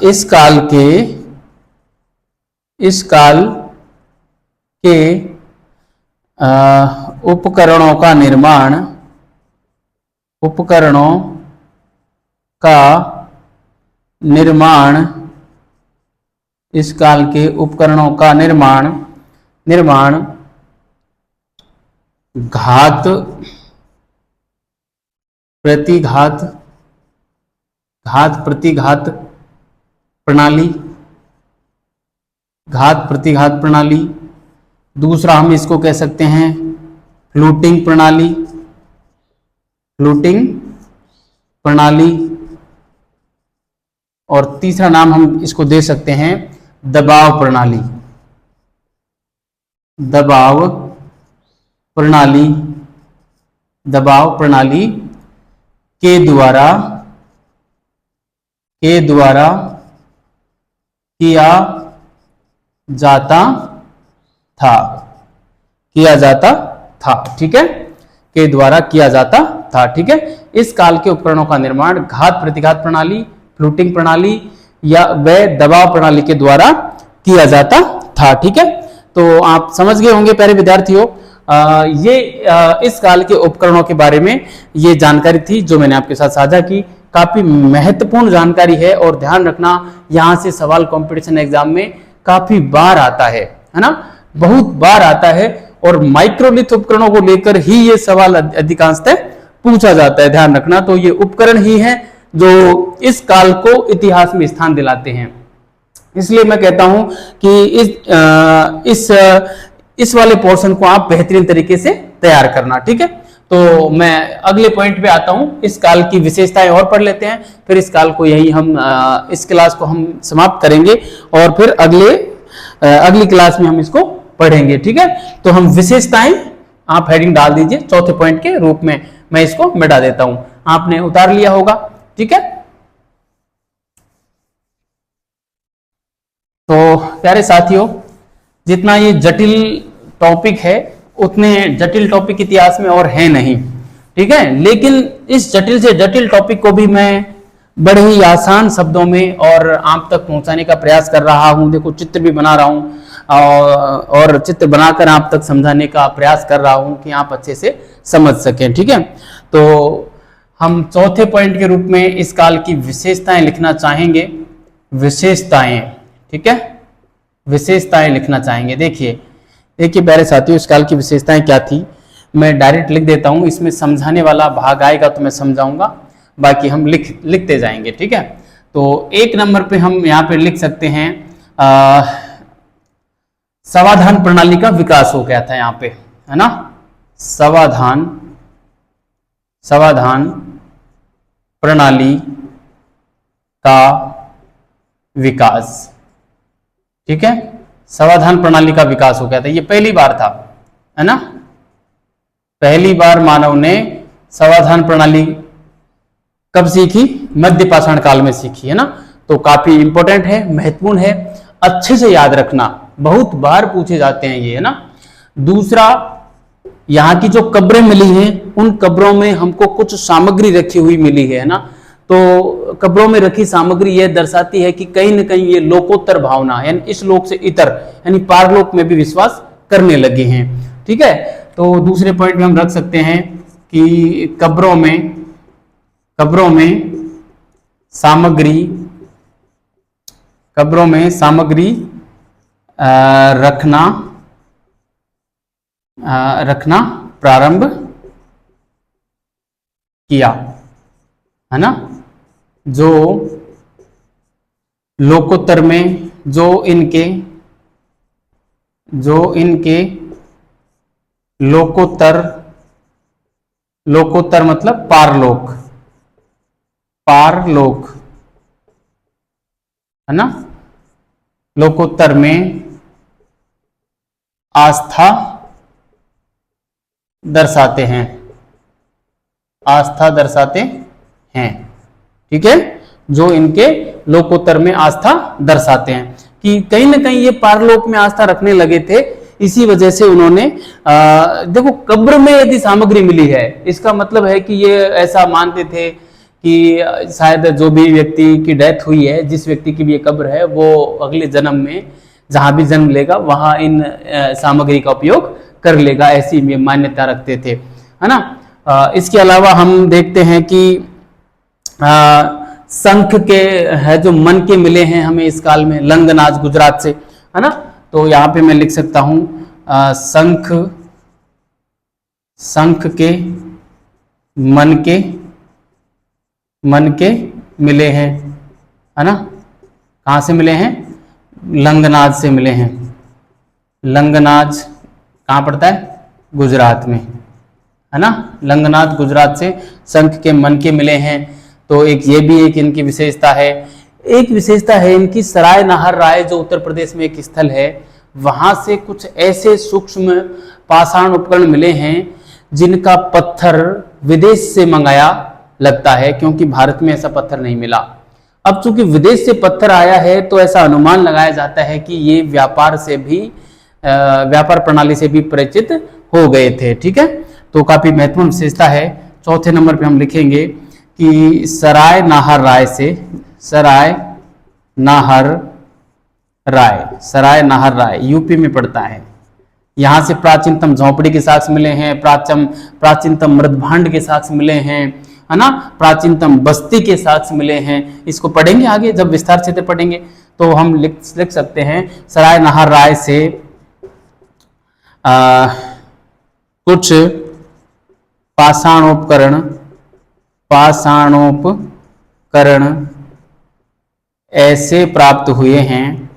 इस काल के उपकरणों का निर्माण इस काल के उपकरणों का निर्माण घात प्रतिघात प्रणाली, दूसरा हम इसको कह सकते हैं फ्लूटिंग प्रणाली, और तीसरा नाम हम इसको दे सकते हैं दबाव प्रणाली के द्वारा किया जाता था। ठीक है, के द्वारा किया जाता था। ठीक है, इस काल के उपकरणों का निर्माण घात प्रतिघात प्रणाली, फ्लूटिंग प्रणाली या व दबाव प्रणाली के द्वारा किया जाता था। ठीक है, तो आप समझ गए होंगे प्यारे विद्यार्थियों, ये इस काल के उपकरणों के बारे में ये जानकारी थी जो मैंने आपके साथ साझा की। काफी महत्वपूर्ण जानकारी है, और ध्यान रखना यहाँ से सवाल कंपटीशन एग्जाम में काफी बार आता है ना, बहुत बार आता है, और माइक्रोलिथ उपकरणों को लेकर ही ये सवाल अधिकांशतः पूछा जाता है। ध्यान रखना, तो ये उपकरण ही है जो इस काल को इतिहास में स्थान दिलाते हैं। इसलिए मैं कहता हूं कि इस वाले पोर्शन को आप बेहतरीन तरीके से तैयार करना। ठीक है, तो मैं अगले पॉइंट पे आता हूं, इस काल की विशेषताएं और पढ़ लेते हैं, फिर इस काल को यही हम इस क्लास को हम समाप्त करेंगे, और फिर अगली क्लास में हम इसको पढ़ेंगे। ठीक है, तो हम विशेषताएं, आप हेडिंग डाल दीजिए चौथे पॉइंट के रूप में, मैं इसको मिटा देता हूं, आपने उतार लिया होगा। ठीक है, तो प्यारे साथियों, जितना ये जटिल टॉपिक है उतने जटिल टॉपिक इतिहास में और है नहीं। ठीक है, लेकिन इस जटिल से जटिल टॉपिक को भी मैं बड़े ही आसान शब्दों में और आप तक पहुंचाने का प्रयास कर रहा हूं। देखो, चित्र भी बना रहा हूं और चित्र बनाकर आप तक समझाने का प्रयास कर रहा हूं कि आप अच्छे से समझ सकें। ठीक है, तो हम चौथे पॉइंट के रूप में इस काल की विशेषताएं लिखना चाहेंगे। विशेषताएं, ठीक है, विशेषताएं लिखना चाहेंगे। देखिए प्यारे साथियों, इस काल की विशेषताएं क्या थी, मैं डायरेक्ट लिख देता हूं, इसमें समझाने वाला भाग आएगा तो मैं समझाऊंगा, बाकी हम लिखते जाएंगे, ठीक है। तो 1 नंबर पे हम यहाँ पे लिख सकते हैं समाधान प्रणाली का विकास हो गया था यहाँ पे, है ना, समाधान प्रणाली का विकास, ठीक है, समाधान प्रणाली का विकास हो गया था, ये पहली बार था, है ना, पहली बार मानव ने समाधान प्रणाली कब सीखी, मध्य पाषाण काल में सीखी, है ना। तो काफी इंपॉर्टेंट है, महत्वपूर्ण है, अच्छे से याद रखना, बहुत बार पूछे जाते हैं ये, है ना। दूसरा, यहाँ की जो कब्रें मिली हैं, उन कब्रों में हमको कुछ सामग्री रखी हुई मिली है ना। तो कब्रों में रखी सामग्री यह दर्शाती है कि कहीं न कहीं ये लोकोत्तर भावना, यानी इस लोक से इतर, यानी पारलोक में भी विश्वास करने लगे हैं, ठीक है। तो दूसरे पॉइंट में हम रख सकते हैं कि कब्रों में सामग्री रखना प्रारंभ किया, है ना। जो लोकोत्तर में जो इनके लोकोत्तर मतलब पारलोक, है ना, लोकोत्तर में आस्था दर्शाते हैं, ठीक है, जो इनके लोकोत्तर में आस्था दर्शाते हैं कि कहीं ना कहीं ये पारलोक में आस्था रखने लगे थे, इसी वजह से उन्होंने देखो, कब्र में यदि सामग्री मिली है, इसका मतलब है कि ये ऐसा मानते थे कि शायद जो भी व्यक्ति की डेथ हुई है, जिस व्यक्ति की भी ये कब्र है, वो अगले जन्म में जहां भी जन्म लेगा वहां इन सामग्री का उपयोग कर लेगा, ऐसी मान्यता रखते थे, है ना। इसके अलावा हम देखते हैं कि शंख के है जो मन के मिले हैं हमें इस काल में, लंगनाज गुजरात से, है ना। तो यहाँ पे मैं लिख सकता हूं शंख के मन के मिले हैं, है ना। कहाँ से मिले हैं, लंगनाज से मिले हैं। लंगनाज कहाँ पड़ता है, गुजरात में, है ना। लंगनाज गुजरात से शंख के मन के मिले हैं। तो एक ये भी एक इनकी विशेषता है। एक विशेषता है इनकी सराय नाहर राय, जो उत्तर प्रदेश में एक स्थल है, वहां से कुछ ऐसे सूक्ष्म पाषाण उपकरण मिले हैं जिनका पत्थर विदेश से मंगाया लगता है, क्योंकि भारत में ऐसा पत्थर नहीं मिला। अब चूंकि विदेश से पत्थर आया है तो ऐसा अनुमान लगाया जाता है कि ये व्यापार प्रणाली से भी परिचित हो गए थे, ठीक है। तो काफी महत्वपूर्ण विशेषता है। चौथे नंबर पे हम लिखेंगे कि सराय नाहर राय यूपी में पड़ता है। यहां से प्राचीनतम झोपड़ी के साक्ष्य मिले हैं, प्राचीनतम मृदभांड के साक्ष्य मिले हैं, है ना, प्राचीनतम बस्ती के साक्ष्य मिले हैं। इसको पढ़ेंगे आगे जब विस्तार क्षेत्र पढ़ेंगे तो हम लिख सकते हैं सराय नाहर राय से कुछ पाषाणोपकरण ऐसे प्राप्त हुए हैं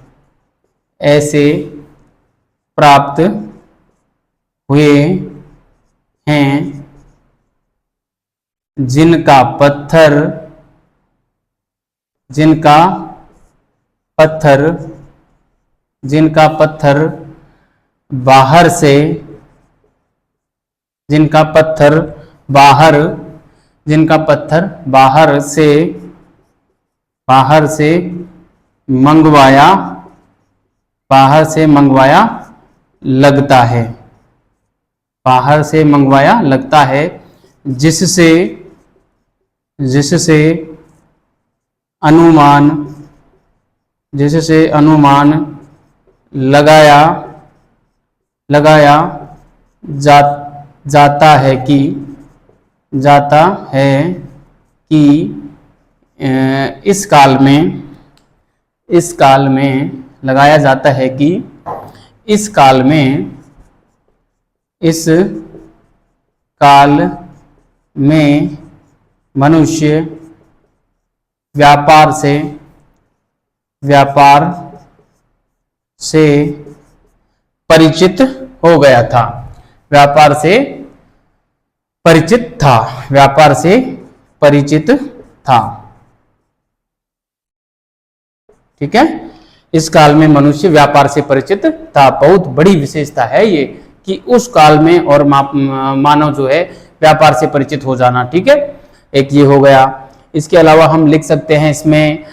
जिनका पत्थर बाहर से मंगवाया लगता है, जिससे अनुमान लगाया जाता है कि इस काल में इस काल में लगाया जाता है कि इस काल में मनुष्य व्यापार से परिचित हो गया था, व्यापार से परिचित था। ठीक है, इस काल में मनुष्य व्यापार से परिचित था। बहुत बड़ी विशेषता है ये कि उस काल में और मानव जो है व्यापार से परिचित हो जाना। ठीक है, एक ये हो गया। इसके अलावा हम लिख सकते हैं इसमें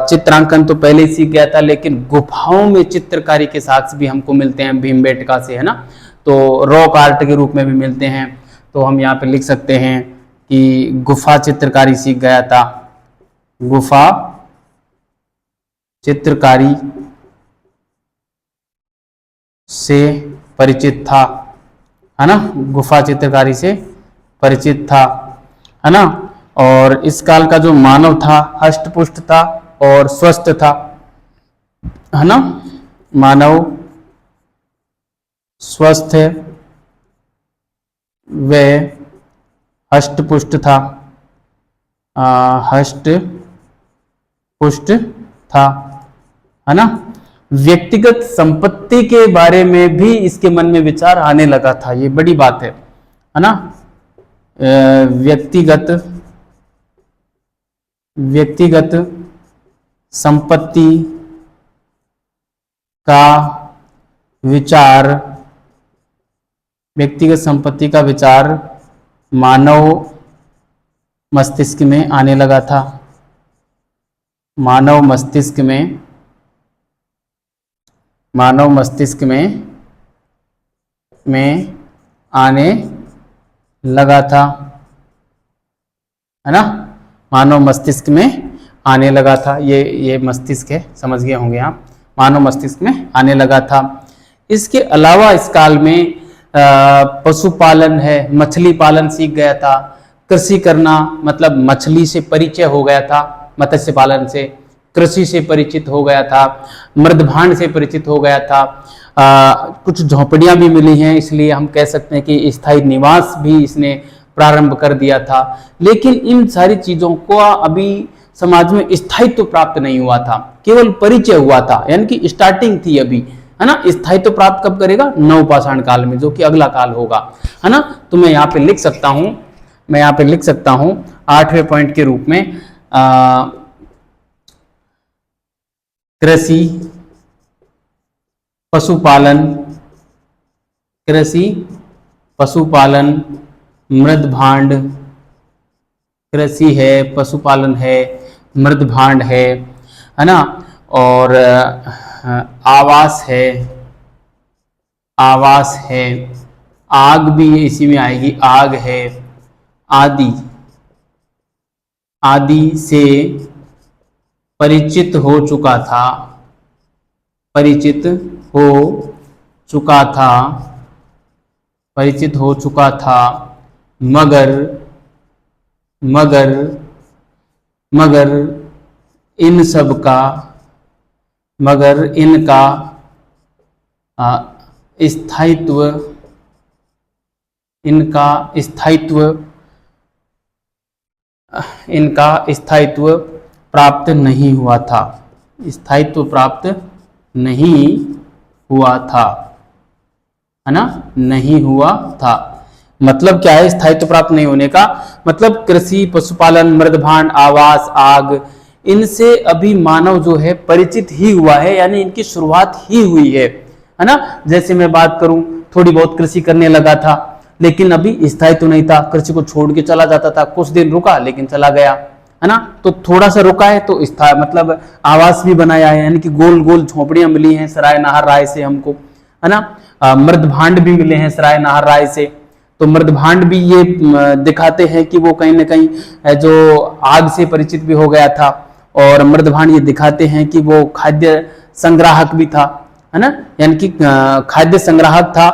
चित्रांकन तो पहले ही सीख गया था, लेकिन गुफाओं में चित्रकारी के साक्ष्य भी हमको मिलते हैं भीमबेटका से, है ना। तो रॉक आर्ट के रूप में भी मिलते हैं। तो हम यहाँ पे लिख सकते हैं कि गुफा चित्रकारी सीख गया था, गुफा चित्रकारी से परिचित था, है ना, गुफा चित्रकारी से परिचित था, है ना। और इस काल का जो मानव था हष्टपुष्ट था और स्वस्थ था, है ना, मानव स्वस्थ व हष्टपुष्ट था, हष्टपुष्ट था, है ना। व्यक्तिगत संपत्ति के बारे में भी इसके मन में विचार आने लगा था, ये बड़ी बात है ना। व्यक्तिगत संपत्ति का विचार मानव मस्तिष्क में आने लगा था, मानव मस्तिष्क में आने लगा था, है ना, मानव मस्तिष्क में आने लगा था। ये मस्तिष्क है, समझ गए होंगे आप, मानव मस्तिष्क में आने लगा था। इसके अलावा इस काल में पशुपालन है, मछली पालन सीख गया था, कृषि करना मतलब मछली से परिचय हो गया था, मत्स्य पालन से, कृषि से परिचित हो गया था, मृदभांड से परिचित हो गया था। कुछ झोपड़ियां भी मिली हैं, इसलिए हम कह सकते हैं कि स्थायी निवास भी इसने प्रारंभ कर दिया था। लेकिन इन सारी चीजों को अभी समाज में स्थायित्व प्राप्त नहीं हुआ था, केवल परिचय हुआ था, यानी कि स्टार्टिंग थी अभी, है ना। स्थायित्व प्राप्त कब करेगा? नवपाषाण काल में, जो कि अगला काल होगा, है ना। तो मैं यहाँ पे लिख सकता हूं 8वें पॉइंट के रूप में कृषि पशुपालन मृदभांड, कृषि है, पशुपालन है, मृदभांड है ना, और आवास है, आग भी इसी में आएगी, आग है, आदि से परिचित हो चुका था, मगर इनका स्थायित्व प्राप्त नहीं हुआ था, है ना, नहीं हुआ था। मतलब क्या है स्थायित्व प्राप्त नहीं होने का? मतलब कृषि, पशुपालन, मृदभांड, आवास, आग, इनसे अभी मानव जो है परिचित ही हुआ है, यानी इनकी शुरुआत ही हुई है ना। जैसे मैं बात करूं, थोड़ी बहुत कृषि करने लगा था, लेकिन अभी स्थायित्व नहीं था, कृषि को छोड़ के चला जाता था, कुछ दिन रुका लेकिन चला गया, है ना। तो थोड़ा सा रुका है तो मतलब आवास भी बनाया है, यानी कि गोल गोल झोपड़ियां मिली हैं सराय नाहर राय से हमको, है ना। मृदभांड भी मिले हैं सराय नाहर राय से। तो मृदभांड भी ये दिखाते हैं कि वो कहीं ना कहीं जो आग से परिचित भी हो गया था, और मृदभांड ये दिखाते हैं कि वो खाद्य संग्राहक भी था, है ना, यानी कि खाद्य संग्राहक था।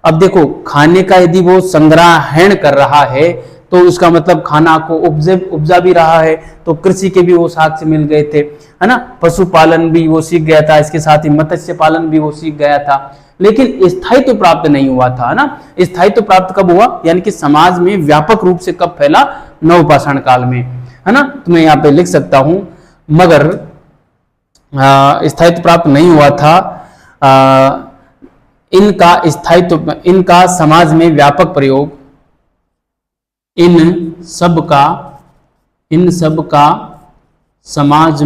अब देखो, खाने का यदि वो संग्रहण कर रहा है तो उसका मतलब खाना को उपजा भी रहा है, तो कृषि के भी वो साथ से मिल गए थे, है ना। पशुपालन भी वो सीख गया था, इसके साथ ही मत्स्य पालन भी वो सीख गया था, लेकिन स्थायित्व तो प्राप्त नहीं हुआ था, है ना। स्थायित्व तो प्राप्त कब हुआ, यानी कि समाज में व्यापक रूप से कब फैला, नवपाषाण काल में, है ना। तो मैं यहाँ पे लिख सकता हूं, मगर स्थायित्व प्राप्त नहीं हुआ था। इनका स्थायित्व, इनका समाज में व्यापक प्रयोग, इन सब का समाज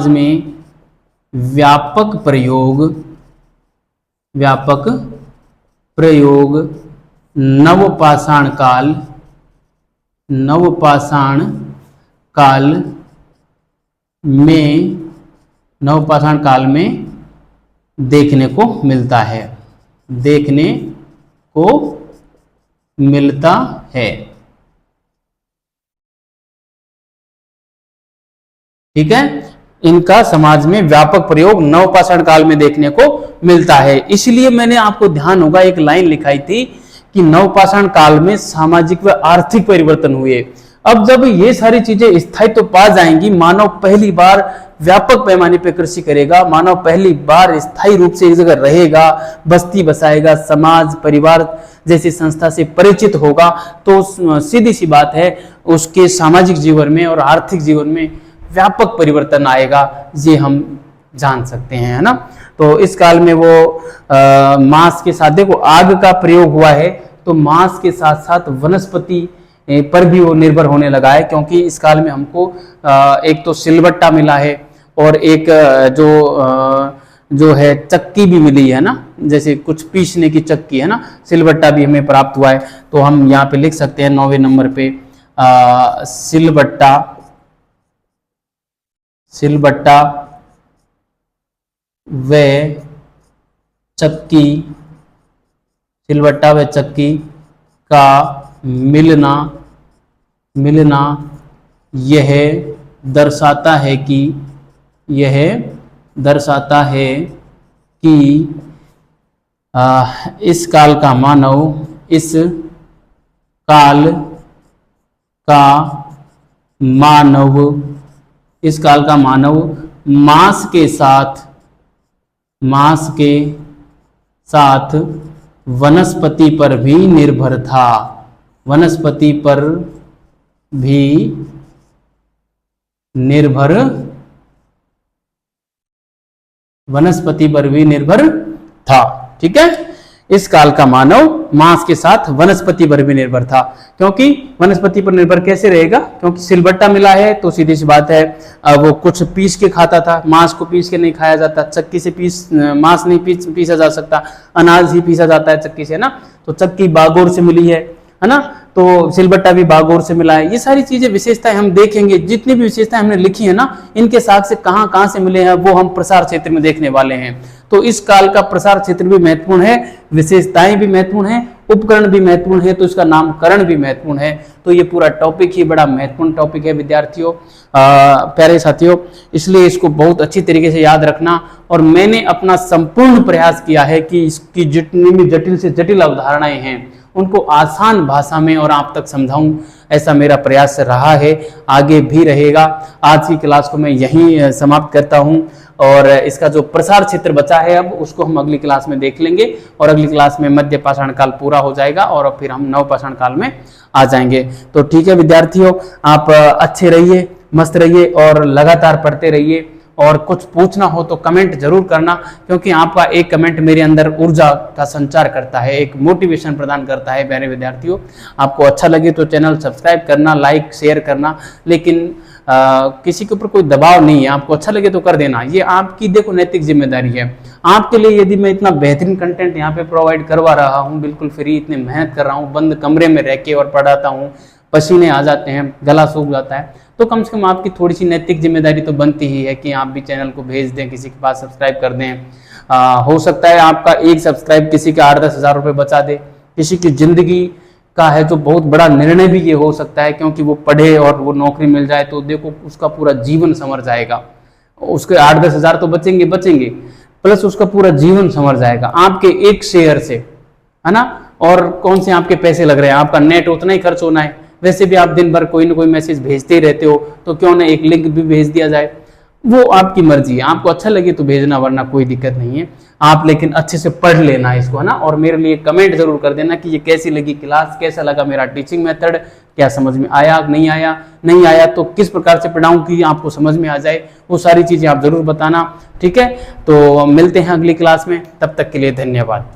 में व्यापक प्रयोग नवपाषाण काल में देखने को मिलता है, ठीक है। इनका समाज में व्यापक प्रयोग नवपाषाण काल में देखने को मिलता है। इसलिए मैंने आपको ध्यान होगा एक लाइन लिखाई थी कि नवपाषाण काल में सामाजिक व आर्थिक परिवर्तन हुए। अब जब ये सारी चीजें स्थायित्व तो पा जाएंगी, मानव पहली बार व्यापक पैमाने पर कृषि करेगा, मानव पहली बार स्थायी रूप से एक जगह रहेगा, बस्ती बसाएगा, समाज परिवार जैसी संस्था से परिचित होगा, तो सीधी सी बात है उसके सामाजिक जीवन में और आर्थिक जीवन में व्यापक परिवर्तन आएगा, ये हम जान सकते हैं, है ना। तो इस काल में वो मांस के साथ, देखो आग का प्रयोग हुआ है, तो मांस के साथ साथ वनस्पति पर भी वो निर्भर होने लगा है, क्योंकि इस काल में हमको एक तो सिलबट्टा मिला है और एक जो है चक्की भी मिली है ना, जैसे कुछ पीसने की चक्की, है ना, सिलबट्टा भी हमें प्राप्त हुआ है। तो हम यहाँ पे लिख सकते हैं 9वें नंबर पे सिलबट्टा व चक्की का मिलना यह दर्शाता है कि इस काल का मानव मांस के साथ वनस्पति पर भी निर्भर था, वनस्पति पर भी निर्भर था, ठीक है। इस काल का मानव मांस के साथ वनस्पति पर भी निर्भर था, क्योंकि वनस्पति पर निर्भर कैसे रहेगा, क्योंकि सिलबट्टा मिला है तो सीधी सी बात है वो कुछ पीस के खाता था, मांस को पीस के नहीं खाया जाता, चक्की से मांस नहीं पीसा जा सकता, अनाज ही पीसा जाता है चक्की से ना। तो चक्की बागोर से मिली है ना, तो सिलबट्टा भी बागोर से मिला है। ये सारी चीजें विशेषताएं हम देखेंगे, जितनी भी विशेषताएं हमने लिखी है ना, इनके साथ से कहां से मिले हैं वो हम प्रसार क्षेत्र में देखने वाले हैं। तो इस काल का प्रसार क्षेत्र भी महत्वपूर्ण है, विशेषताएं भी महत्वपूर्ण है, उपकरण भी महत्वपूर्ण है, तो इसका नामकरण भी महत्वपूर्ण है। तो ये पूरा टॉपिक ही बड़ा महत्वपूर्ण टॉपिक है विद्यार्थियों, प्यारे साथियों, इसलिए इसको बहुत अच्छी तरीके से याद रखना। और मैंने अपना संपूर्ण प्रयास किया है कि इसकी जितनी भी जटिल से जटिल अवधारणाएं हैं उनको आसान भाषा में और आप तक समझाऊं, ऐसा मेरा प्रयास रहा है, आगे भी रहेगा। आज की क्लास को मैं यहीं समाप्त करता हूं, और इसका जो प्रसार क्षेत्र बचा है अब उसको हम अगली क्लास में देख लेंगे, और अगली क्लास में मध्य पाषाण काल पूरा हो जाएगा और फिर हम नवपाषाण काल में आ जाएंगे। तो ठीक है विद्यार्थियों, आप अच्छे रहिए, मस्त रहिए और लगातार पढ़ते रहिए, और कुछ पूछना हो तो कमेंट जरूर करना, क्योंकि आपका एक कमेंट मेरे अंदर ऊर्जा का संचार करता है, एक मोटिवेशन प्रदान करता है। प्यारे विद्यार्थियों, आपको अच्छा लगे तो चैनल सब्सक्राइब करना, लाइक शेयर करना, लेकिन किसी के ऊपर कोई दबाव नहीं है, आपको अच्छा लगे तो कर देना, ये आपकी देखो नैतिक जिम्मेदारी है। आपके लिए यदि मैं इतना बेहतरीन कंटेंट यहाँ पे प्रोवाइड करवा रहा हूँ, बिल्कुल फ्री, इतने मेहनत कर रहा हूँ, बंद कमरे में रह के और पढ़ाता हूँ, पसीने आ जाते हैं, गला सूख जाता है, तो कम से कम आपकी थोड़ी सी नैतिक जिम्मेदारी तो बनती ही है कि आप भी चैनल को भेज दें, किसी के पास सब्सक्राइब कर दें। हो सकता है आपका एक सब्सक्राइब किसी के 8-10 हज़ार रुपये बचा दे, किसी की जिंदगी का है जो बहुत बड़ा निर्णय भी ये हो सकता है, क्योंकि वो पढ़े और वो नौकरी मिल जाए तो देखो उसका पूरा जीवन संवर जाएगा, उसके 8-10 हज़ार तो बचेंगे, प्लस उसका पूरा जीवन संवर जाएगा आपके एक शेयर से, है ना। और कौन से आपके पैसे लग रहे हैं, आपका नेट उतना ही खर्च होना है। वैसे भी आप दिन भर कोई ना कोई मैसेज भेजते ही रहते हो, तो क्यों ना एक लिंक भी भेज दिया जाए। वो आपकी मर्जी है, आपको अच्छा लगे तो भेजना, वरना कोई दिक्कत नहीं है। आप लेकिन अच्छे से पढ़ लेना इसको, है ना। और मेरे लिए कमेंट जरूर कर देना कि ये कैसी लगी क्लास, कैसा लगा मेरा टीचिंग मेथड, क्या समझ में आया नहीं आया, नहीं आया तो किस प्रकार से पढ़ाऊं कि आपको समझ में आ जाए, वो सारी चीजें आप जरूर बताना। ठीक है, तो मिलते हैं अगली क्लास में, तब तक के लिए धन्यवाद।